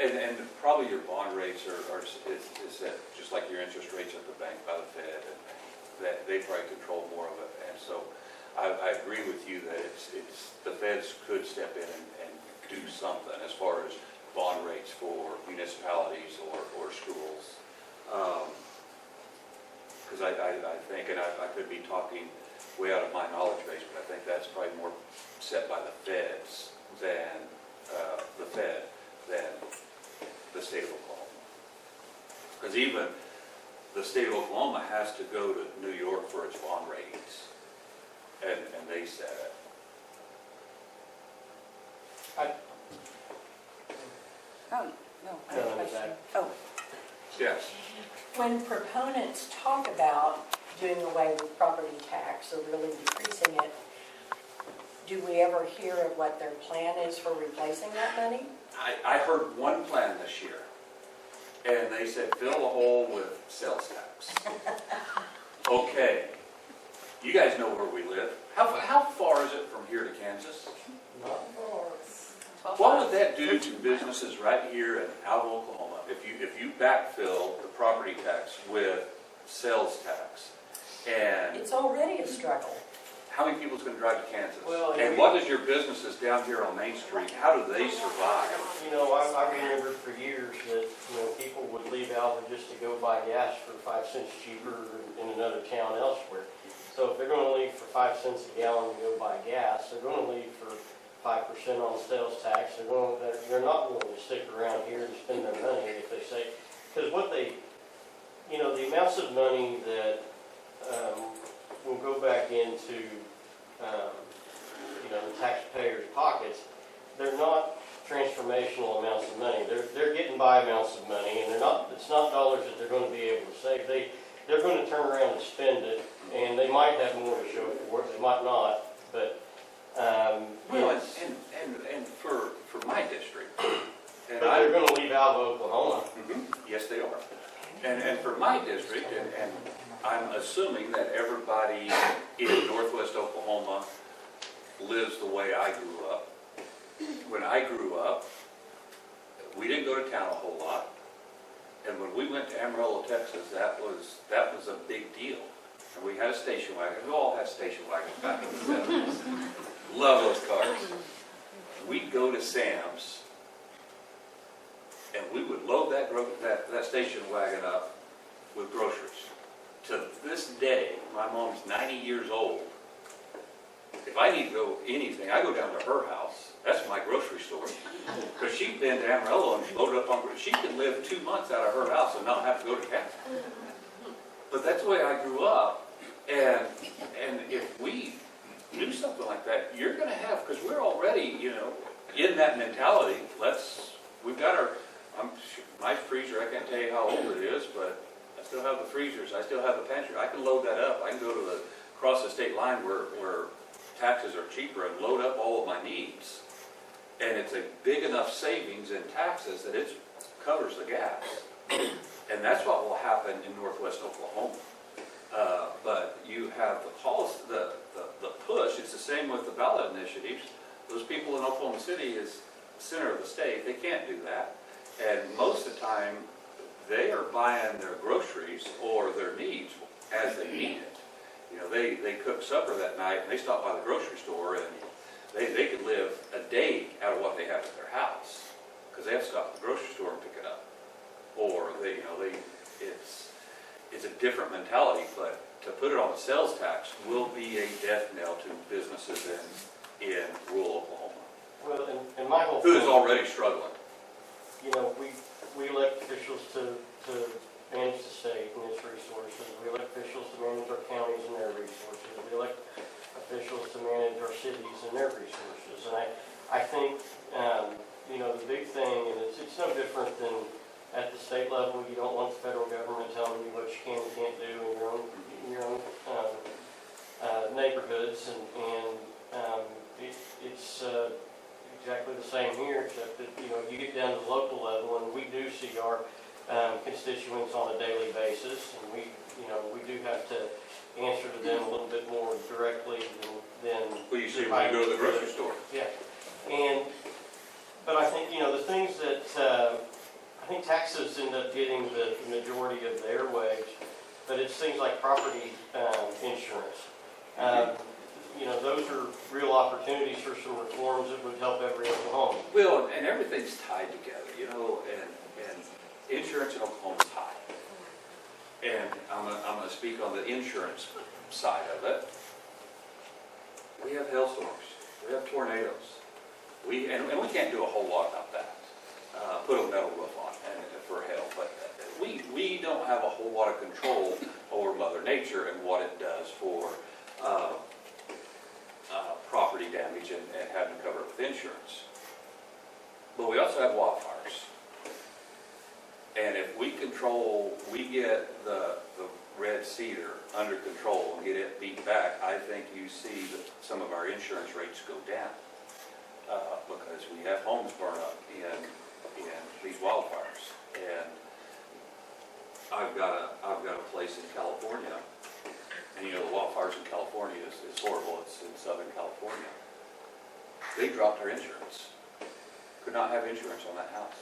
And probably your bond rates is set just like your interest rates at the bank by the Fed, and that they probably control more of it. And so I agree with you that it's the Feds could step in and do something as far as bond rates for municipalities or schools. Because I think, and I could be talking way out of my knowledge base, but I think that's probably more set by the Feds than the Fed than the state of Oklahoma. Because even the state of Oklahoma has to go to New York for its bond ratings, and they set it. Oh, no, I have a question. Oh, Yes. When proponents talk about doing away with property tax or really decreasing it, do we ever hear of what their plan is for replacing that money? I heard one plan this year, and they said fill the hole with sales tax. Okay, you guys know where we live. How far is it from here to Kansas? What would that do to businesses right here in Alva, Oklahoma, if you backfill the property tax with sales tax? And It's already a struggle. how many people's going to drive to Kansas? Well, And what is your businesses down here on Main Street, how do they survive? I remembered for years that, people would leave Alva just to go buy gas for 5 cents cheaper in another town elsewhere. So if they're going to leave for 5 cents a gallon to go buy gas, they're going to leave for 5% on sales tax. They're not going to stick around here and spend their money if they say, because the amounts of money that will go back into the taxpayers' pockets, they're not transformational amounts of money. They're getting by amounts of money, and it's not dollars that they're going to be able to save. They're going to turn around and spend it, and they might have more to show for it. They might not, but And for my district, and but they're going to leave Alva, Oklahoma. Yes, they are. And for my district, and I'm assuming that everybody in northwest Oklahoma lives the way I grew up. When I grew up, we didn't go to town a whole lot. And when we went to Amarillo, Texas, that was a big deal. And we had a station wagon. We all had station wagons back in the 70s. Love those cars. We'd go to Sam's, and we would load that station wagon up with groceries. To this day, my mom's 90 years old. If I need to go anything, I go down to her house. That's my grocery store. Because she's been to Amarillo and loaded up on, she can live 2 months out of her house and not have to go to town. But that's the way I grew up. And if we do something like that, you're going to have, because we're already, in that mentality. We've got my freezer, I can't tell you how old it is, but I still have the freezers, I still have the pantry. I can load that up. I can go to across the state line where taxes are cheaper and load up all of my needs. And it's a big enough savings in taxes that it covers the gaps. And that's what will happen in northwest Oklahoma. But you have the policy, the push. It's the same with the ballot initiatives. Those people in Oklahoma City is the center of the state. They can't do that. And most of the time, they are buying their groceries or their needs as they need it. They cook supper that night and they stop by the grocery store and they could live a day out of what they have at their house because they have to stop at the grocery store and pick it up. Or it's a different mentality, but to put it on the sales tax will be a death knell to businesses in rural Oklahoma. Well, and my whole Who is thing, already struggling. we elect officials to manage the state and its resources. We elect officials to manage our counties and their resources. We elect officials to manage our cities and their resources. And I think, the big thing, and it's no different than at the state level. You don't want the federal government telling you what you can and can't do in your own neighborhoods, and it's exactly the same here, except that you get down to the local level, and we do see our constituents on a daily basis, and we do have to answer to them a little bit more directly than. Well, you see when you go to the grocery store. Yeah, but I think the things that. I think taxes end up getting the majority of their wage, but it's things like property insurance. Those are real opportunities for some reforms that would help every Oklahoma. Well, and everything's tied together, and insurance in Oklahoma is high. And I'm going to speak on the insurance side of it. We have hailstorms. We have tornadoes. We can't do a whole lot about that. Put a metal roof on for hail, but we don't have a whole lot of control over Mother Nature and what it does for property damage and having to cover it with insurance. But we also have wildfires. And if we get the red cedar under control and get it beat back, I think you see some of our insurance rates go down because we have homes burn up in these wildfires. And I've got a place in California, and the wildfires in California is horrible. It's in Southern California. They dropped their insurance. Could not have insurance on that house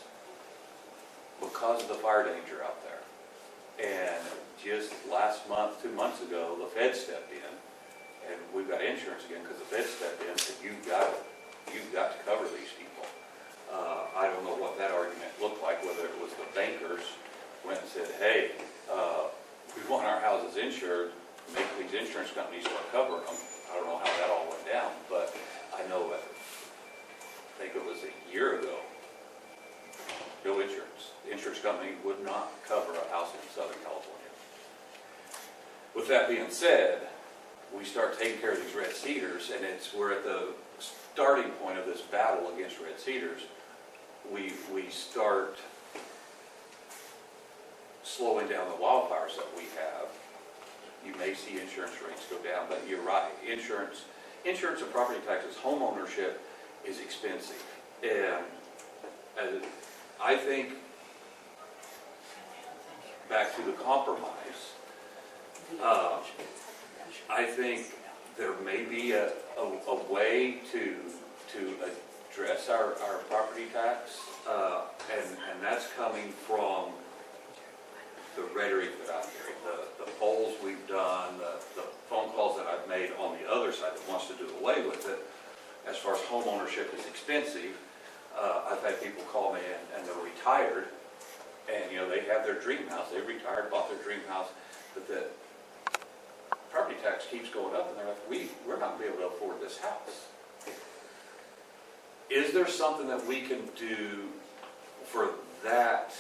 because of the fire danger out there. And just last month, 2 months ago, the Fed stepped in, and we've got insurance again because the Fed stepped in and said, you've got to cover these people. I don't know what that argument looked like, whether it was the bankers went and said, hey, we want our houses insured, make these insurance companies start covering them. I don't know how that all went down, but I know that, I think it was a year ago, no insurance. The insurance company would not cover a house in Southern California. With that being said, we start taking care of these red cedars, and we're at the starting point of this battle against red cedars. We start slowing down the wildfires that we have. You may see insurance rates go down, but you're right. Insurance and property taxes, home ownership is expensive. And I think back to the compromise, I think there may be a way to address our property tax, and that's coming from the rhetoric that I'm hearing, the polls we've done, the phone calls that I've made on the other side that wants to do away with it. As far as home ownership is expensive, I've had people call me and they're retired, And, you know, they have their dream house, they retired, bought their dream house, but the property tax keeps going up, and they're like, we're not gonna be able to afford this house. Is there something that we can do for that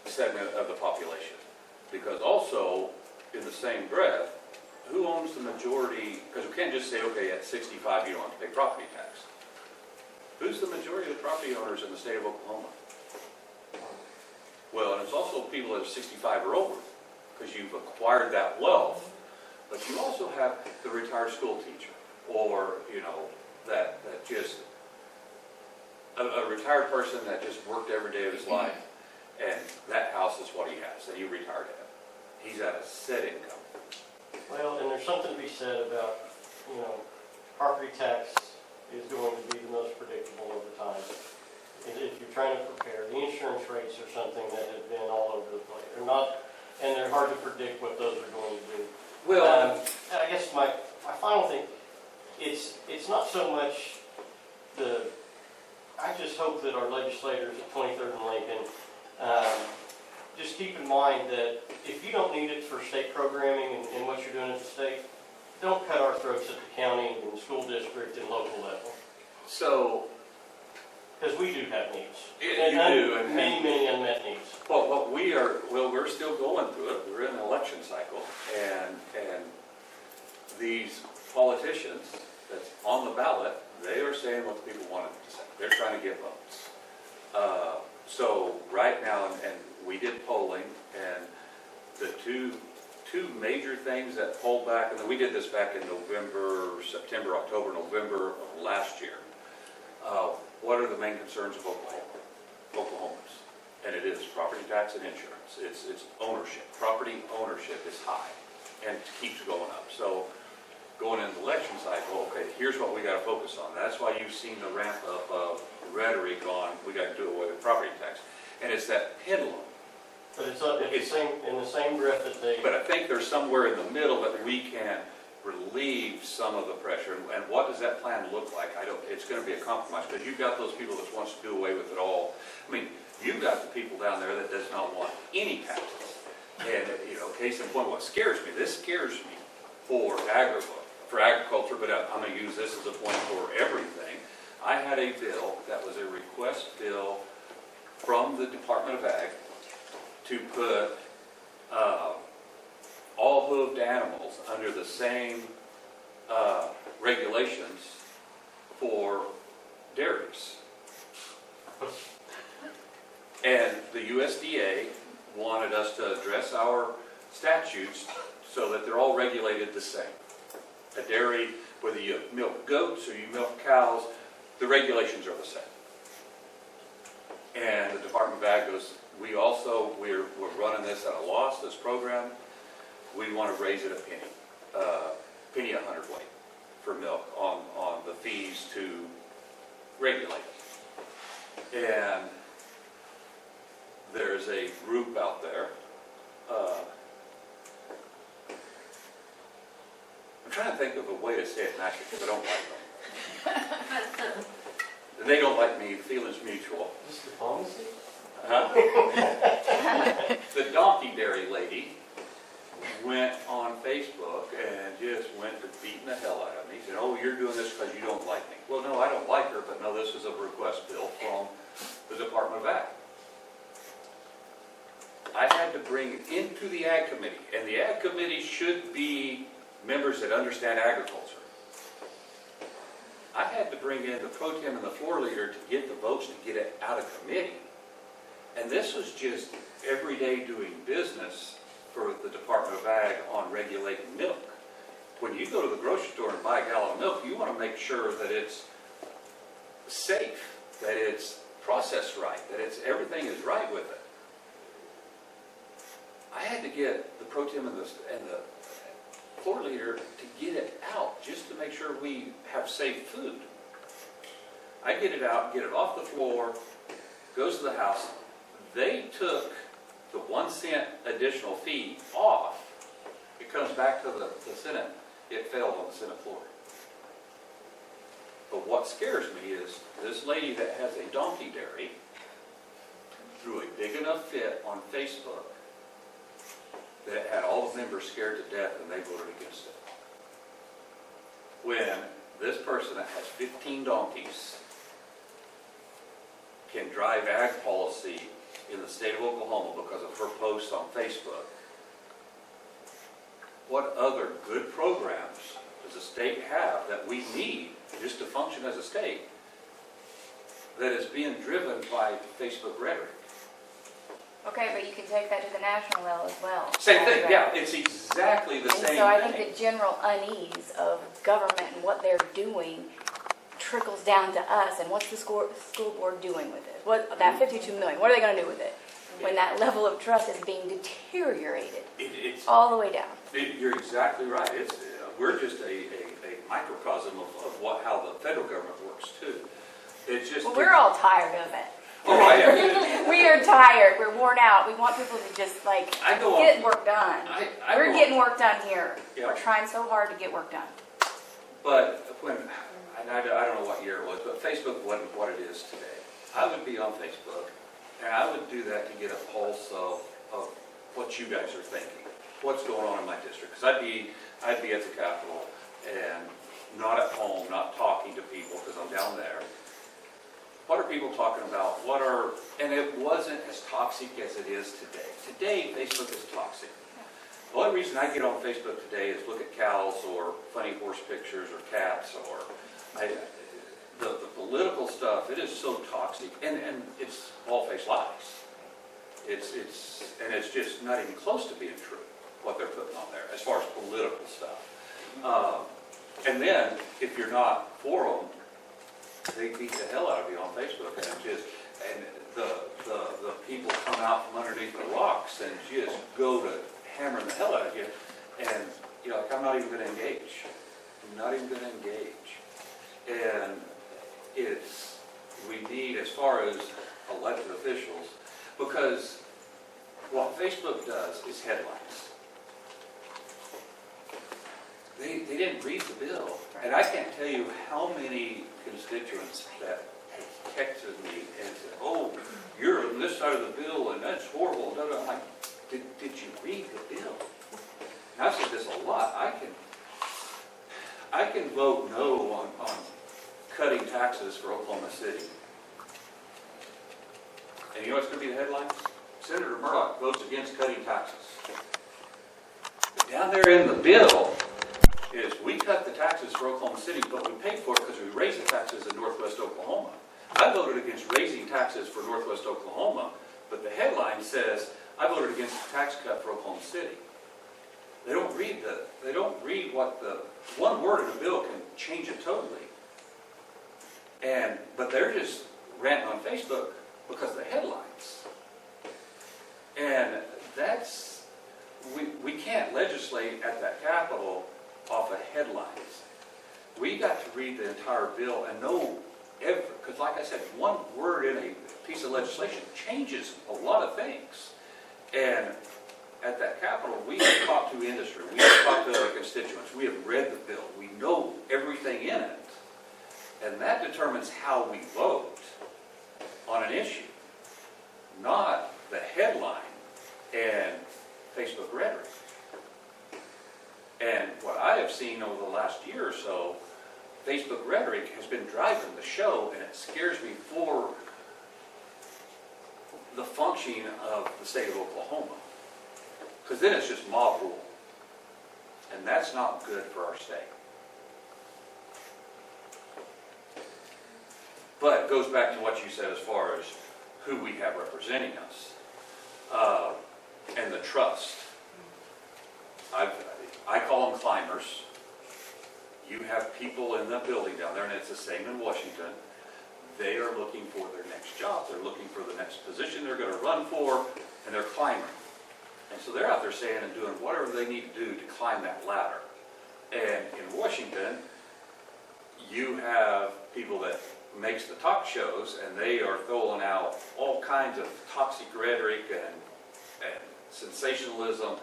segment of the population? Because also, in the same breath, who owns the majority, because we can't just say, okay, at 65 you don't have to pay property tax. Who's the majority of the property owners in the state of Oklahoma? Well, and it's also people that are 65 or over, because you've acquired that wealth, but you also have the retired school teacher, or, you know, that just, a retired person that just worked every day of his life, and that house is what he has, that he retired at. He's at a set income. Well, and there's something to be said about, you know, property tax is going to be the most predictable over time. If you're trying to prepare, the insurance rates are something that have been all over the place. They're not, and they're hard to predict what those are going to do. Well, I guess my final thing, it's not so much I just hope that our legislators at 23rd and Lincoln just keep in mind that if you don't need it for state programming and what you're doing at the state, don't cut our throats at the county and school district and local level. so, Because we do have needs. you do, and Many unmet needs. well, we're still going through it. We're in an election cycle, and these politicians that's on the ballot, they are saying what the people want them to say. They're trying to get votes. So right now, and we did polling, and the two major things that pulled back, and we did this back in November, September, October, November of last year. What are the main concerns of Oklahomans? And it is property tax and insurance. It's ownership. Property ownership is high and keeps going up. So going into the election cycle, okay, here's what we got to focus on. That's why you've seen the ramp up of rhetoric on we got to do away with property tax. And it's that pendulum. But it's in the same breath that they... But I think there's somewhere in the middle that we can relieve some of the pressure. And what does that plan look like? It's going to be a compromise, because you've got those people that wants to do away with it all. I mean, you've got the people down there that does not want any taxes. And, you know, case in point, what scares me, this scares me for agriculture, but I'm going to use this as a point for everything. I had a bill that was a request bill from the Department of Ag to put all hooved animals under the same regulations for dairies. And the USDA wanted us to address our statutes so that they're all regulated the same. A dairy, whether you milk goats or you milk cows, the regulations are the same. And the Department of Ag goes, we're running this at a loss, this program. We want to raise it a penny a hundredweight for milk on the fees to regulate it. And there's a group out there. I'm trying to think of a way to say it nicely because I don't like them. And they don't like me, feelings mutual. Is this diplomacy? Huh? The donkey dairy lady went on Facebook and just went to beating the hell out of me. He said, oh, you're doing this because you don't like me. Well, no, I don't like her, but no, this is a request bill from the Department of Ag. I had to bring it into the Ag Committee, and the Ag Committee should be members that understand agriculture. I had to bring in the pro tem and the floor leader to get the votes to get it out of committee. And this was just everyday doing business for the Department of Ag on regulating milk. When you go to the grocery store and buy a gallon of milk, you want to make sure that it's safe, that it's processed right, that everything is right with it. I had to get the pro tem and the floor leader to get it out just to make sure we have safe food. I get it out, get it off the floor, goes to the House. They took the 1 cent additional fee off. It comes back to the Senate. It failed on the Senate floor. But what scares me is this lady that has a donkey dairy threw a big enough fit on Facebook that had all the members scared to death and they voted against it. When this person that has 15 donkeys can drive ag policy in the state of Oklahoma because of her posts on Facebook, what other good programs does the state have that we need just to function as a state that is being driven by Facebook rhetoric? Okay, but you can take that to the national level as well. Same thing, yeah, it's exactly the And same so I think thing. the general unease of government and what they're doing trickles down to us, and what's the school board doing with it? What, that 52 million, what are they gonna do with it? When that level of trust is being deteriorated It's all the way down. You're exactly right. We're just a microcosm of how the federal government works too. It's just. Well, we're all tired of it. Oh, I am. We are tired, we're worn out, we want people to just like I go get on. work done. We're We're getting work done here. Yeah. We're trying so hard to get work done. But when, and I don't know what year it was, but Facebook wasn't what it is today. I would be on Facebook, and I would do that to get a pulse of what you guys are thinking, what's going on in my district. Because I'd be at the Capitol and not at home, not talking to people because I'm down there. What are people talking about? And it wasn't as toxic as it is today. Today, Facebook is toxic. The only reason I get on Facebook today is look at cows or funny horse pictures or cats or the political stuff. It is so toxic, and it's bald-faced lies. It's just not even close to being true what they're putting on there as far as political stuff. And then if you're not for them, they beat the hell out of you on Facebook, and the people come out from underneath the rocks and just go to hammering the hell out of you, and you're like, I'm not even going to engage. I'm not even going to engage. And we need, as far as elected officials, because what Facebook does is headlines. They didn't read the bill. And I can't tell you how many constituents that have texted me and said, oh, you're on this side of the bill and that's horrible. I'm like, did you read the bill? And I've said this a lot. I can vote no on cutting taxes for Oklahoma City. And you know what's going to be the headlines? Senator Murdock votes against cutting taxes. But down there in the bill is we cut the taxes for Oklahoma City, but we paid for it because we raised the taxes in Northwest Oklahoma. I voted against raising taxes for Northwest Oklahoma, but the headline says I voted against the tax cut for Oklahoma City. They don't read what the one word in a bill can change it totally. But they're just ranting on Facebook because of the headlines. And we can't legislate at that Capitol off of headlines. We got to read the entire bill and know because like I said, one word in a piece of legislation changes a lot of things. And at that Capitol, we have talked to industry, we have talked to our constituents, we have read the bill, we know everything in it. And that determines how we vote on an issue, not the headline and Facebook rhetoric. And what I have seen over the last year or so, Facebook rhetoric has been driving the show, and it scares me for the functioning of the state of Oklahoma. Because then it's just mob rule. And that's not good for our state. But it goes back to what you said as far as who we have representing us. And the trust. I call them climbers. You have people in the building down there, and it's the same in Washington. They are looking for their next job. They're looking for the next position they're going to run for, and they're climbing. And so they're out there saying and doing whatever they need to do to climb that ladder. And in Washington, you have people that makes the talk shows, and they are throwing out all kinds of toxic rhetoric and sensationalism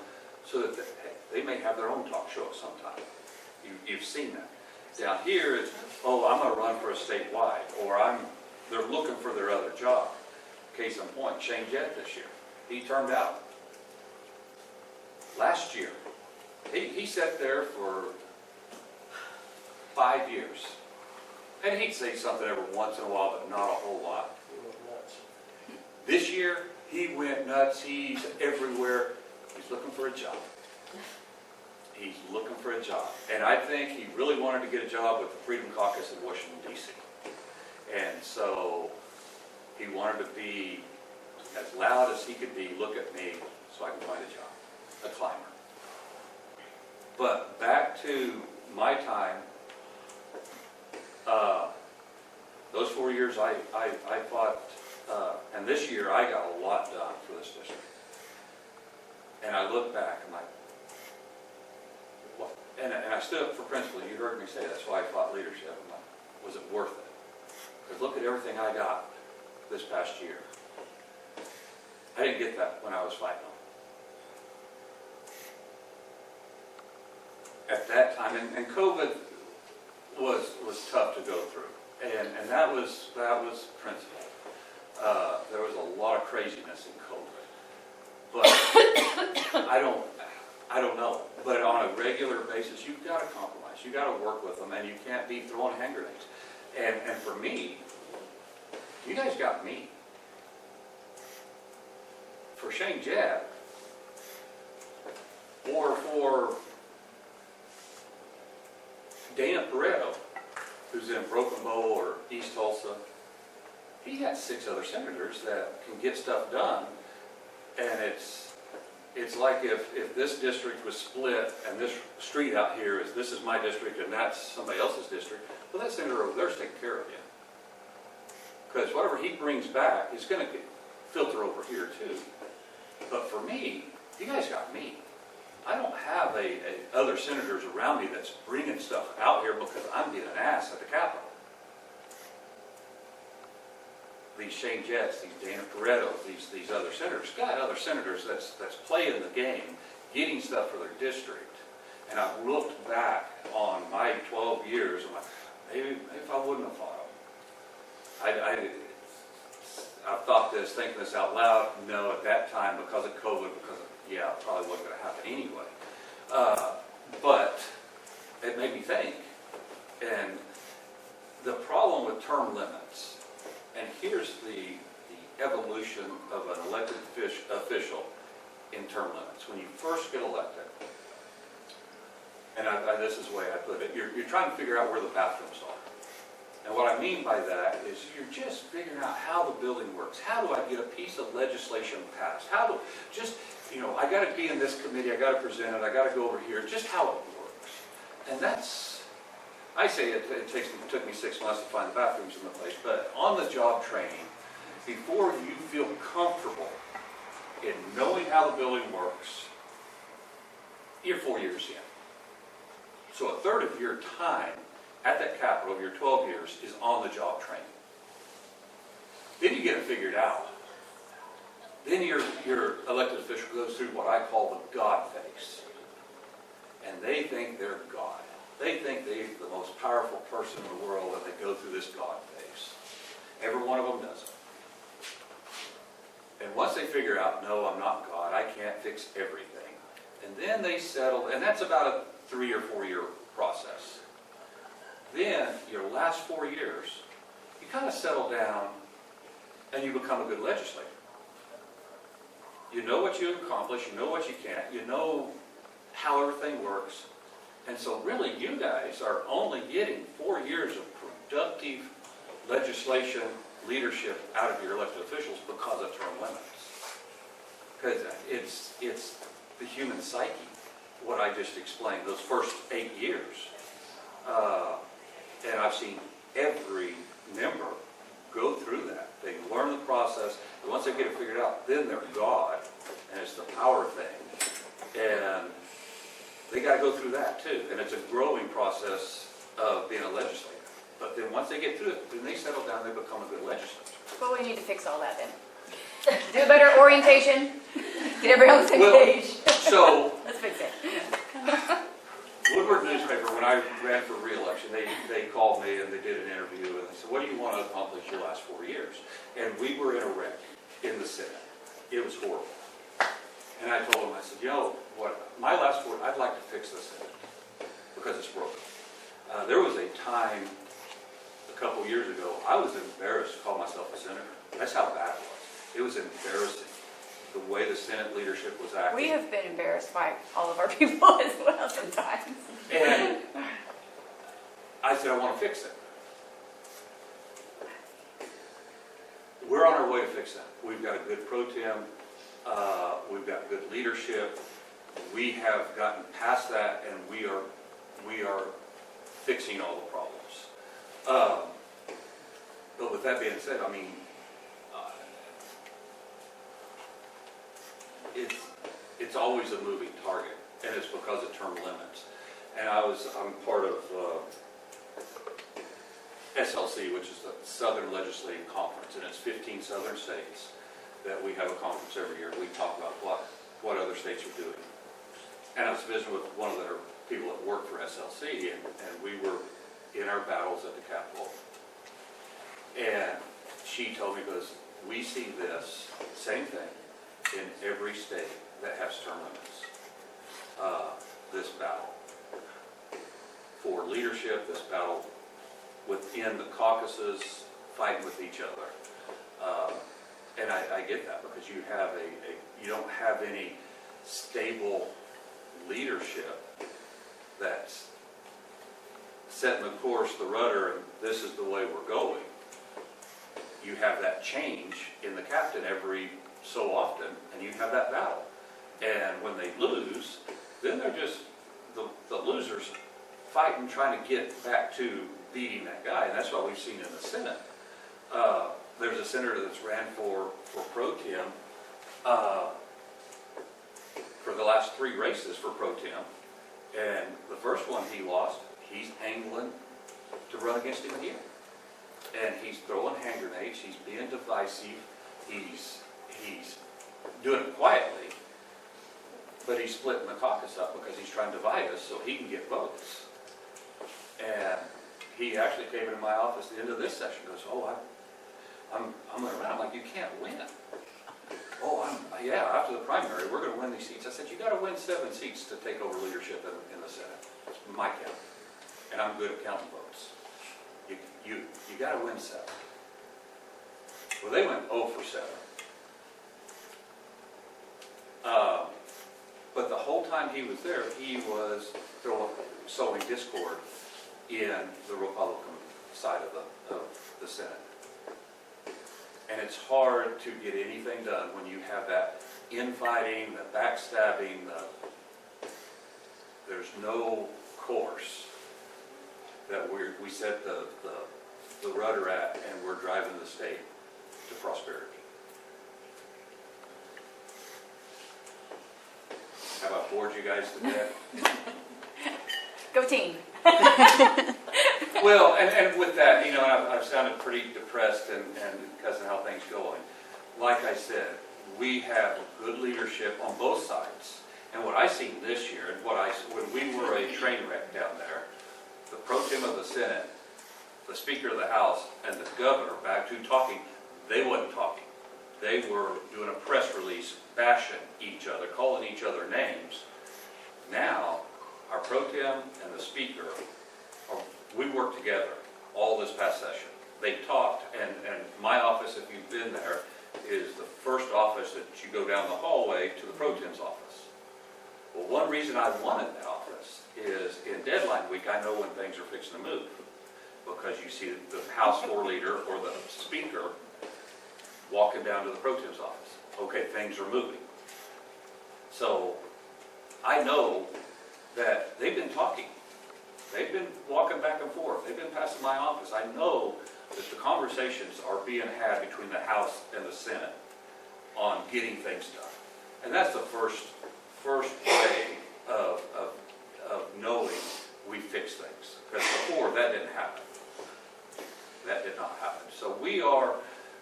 so that they may have their own talk show at some time. You've seen that. Down here, it's, oh, I'm going to run for a statewide, or they're looking for their other job. case in point, Shane Jett this year. He turned out. Last year, he sat there for 5 years. And he'd say something every once in a while, but not a whole lot. This year, he went nuts. He's everywhere. He's looking for a job. He's looking for a job. And I think he really wanted to get a job with the Freedom Caucus in Washington, D.C. And so he wanted to be as loud as he could be, look at me, so I can find a job, a climber. But back to my time, those 4 years I fought, and this year I got a lot done for this district. And I look back, I'm like, what? And I stood up for principle. You heard me say that's why I fought leadership. I'm like, was it worth it? Because look at everything I got this past year. I didn't get that when I was fighting them. At that time, and COVID was tough to go through, and that was principle. There was a lot of craziness in COVID, but I don't know. But on a regular basis, you've got to compromise. You've got to work with them, and you can't be throwing hand grenades. And for me, you guys got me. For Shane Jett, or for Dana Pareto, who's in Broken Bow or East Tulsa, he got 6 other senators that can get stuff done. And it's like if this district was split and this street out here is, this is my district and that's somebody else's district, well, that senator over there is taking care of you. Because whatever he brings back is going to filter over here too. But for me, you guys got me. I don't have other senators around me that's bringing stuff out here because I'm being an ass at the Capitol. These Shane Jetts, these Dana Pareto, these other senators, got other senators that's playing the game, getting stuff for their district. And I've looked back on my 12 years, and like, maybe if I wouldn't have fought them. I've thought this, thinking this out loud. No, at that time, because of COVID, it probably wasn't going to happen anyway. But it made me think. And the problem with term limits, and here's the evolution of an elected official in term limits. When you first get elected, and this is the way I put it, you're trying to figure out where the bathrooms are. And what I mean by that is you're just figuring out how the building works. How do I get a piece of legislation passed? I got to be in this committee, I got to present it, I got to go over here, just how it works. And I say it took me 6 months to find the bathrooms in the place, but on the job training, before you feel comfortable in knowing how the building works, you're 4 years in. So a third of your time at that Capitol, your 12 years, is on the job training. Then you get it figured out. Then your elected official goes through what I call the God phase. And they think they're God. They think they're the most powerful person in the world, and they go through this God phase. Every one of them does it. And once they figure out, no, I'm not God, I can't fix everything. And then they settle, and that's about a 3 or 4 year process. Then, your last 4 years, you kind of settle down and you become a good legislator. You know what you accomplish, you know what you can't, you know how everything works. And so really, you guys are only getting 4 years of productive legislation, leadership out of your elected officials because of term limits. Because it's the human psyche, what I just explained, those first 8 years. And I've seen every member go through that. They learn the process, and once they get it figured out, then they're God, and it's the power thing. And they got to go through that too, and it's a growing process of being a legislator. But then once they get through it, then they settle down, they become a good legislator. Well, we need to fix all that then. Do a better orientation, get everybody on the same page. So, Let's fix it. Woodward newspaper, when I ran for re-election, they called me and they did an interview and they said, what do you want to accomplish your last 4 years? And we were in a wreck. in the Senate. It was horrible. And I told him, I said, what, my last word, I'd like to fix the Senate because it's broken. There was a time a couple years ago, I was embarrassed to call myself a senator. That's how bad it was. It was embarrassing, the way the Senate leadership was acting. We have been embarrassed by all of our people as well sometimes. And I said, I want to fix it. We're on our way to fix that. We've got a good pro tem. We've got good leadership. We have gotten past that, and we are fixing all the problems. But with that being said, I mean, it's always a moving target, and it's because of term limits. And I'm part of SLC, which is the Southern Legislative Conference, and it's 15 southern states that we have a conference every year. We talk about what other states are doing. And I was visiting with one of the people that work for SLC, and we were in our battles at the Capitol. And she told me, because we see this same thing in every state that has term limits. This battle for leadership, this battle within the caucuses, fighting with each other. And I get that, because you don't have any stable leadership that's setting the course, the rudder, and this is the way we're going. You have that change in the captain every so often, and you have that battle. And when they lose, then they're just the losers fighting, trying to get back to beating that guy, and that's what we've seen in the Senate. There's a senator that's ran for pro tem for the last 3 races for pro tem, and the first one he lost. He's angling to run against him again, and he's throwing hand grenades. He's being divisive. He's doing it quietly, but he's splitting the caucus up because he's trying to divide us so he can get votes. And he actually came into my office at the end of this session, goes, I'm going to run. I'm like, you can't win. Yeah, after the primary, we're going to win these seats. I said, you got to win 7 seats to take over leadership in the Senate. It's my count. And I'm good at counting votes. You got to win 7. Well, they went 0 for 7. But the whole time he was there, he was sowing discord in the Republican side of the Senate. And it's hard to get anything done when you have that infighting, the backstabbing, there's no course that we set the rudder at, and we're driving the state to prosperity. Have I bored you guys to death? Go team. Well, and with that, I've sounded pretty depressed and because of how things are going. Like I said, we have good leadership on both sides. And what I seen this year, and when we were a train wreck down there, the pro tem of the Senate, the Speaker of the House, and the governor back to talking, they wasn't talking. They were doing a press release, bashing each other, calling each other names. Now, our pro tem and the Speaker, we worked together all this past session. They talked, and my office, if you've been there, is the first office that you go down the hallway to the pro tem's office. Well, one reason I wanted that office is in deadline week, I know when things are fixing to move, because you see the House floor leader or the Speaker walking down to the pro tem's office. Okay, things are moving. So I know that they've been talking. They've been walking back and forth. They've been passing my office. I know that the conversations are being had between the House and the Senate on getting things done. And that's the first way of knowing we fix things. Because before, that didn't happen. That did not happen. So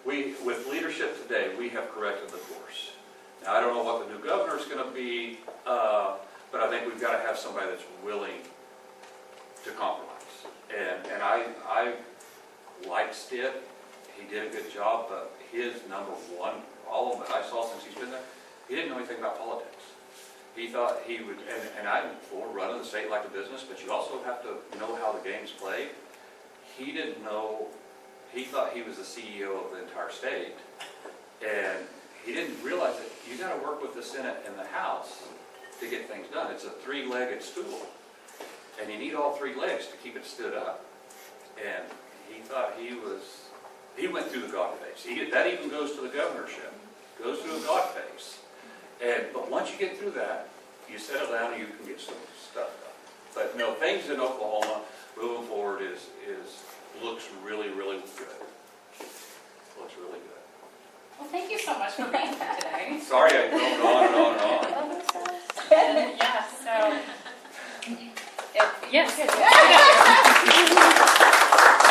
with leadership today, we have corrected the course. Now, I don't know what the new governor is going to be, but I think we've got to have somebody that's willing to compromise. And I liked Stitt. He did a good job, but his number one all of them that I saw since he's been there, he didn't know anything about politics. He thought he would, and I'm for running the state like a business, but you also have to know how the game's played. He didn't know, he thought he was the CEO of the entire state, and he didn't realize that you gotta work with the Senate and the House to get things done. It's a three-legged stool, and you need all three legs to keep it stood up. And he thought he went through the God phase. That even goes to the governorship, goes through the God phase. But once you get through that, you settle down and you can get some stuff done. But no, things in Oklahoma moving forward looks really, really good. Looks really good. Well, thank you so much for being here today. Sorry I drove on and on and on. Yeah, so, yes.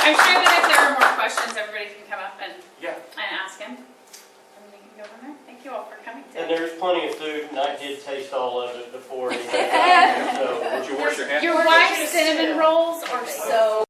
I'm sure that if there are more questions, everybody can come up and ask him. And we can go from there. Thank you all for coming today. And there's plenty of food, and I did taste all of it before. So, Would you wash your hands? Your wife's cinnamon rolls are so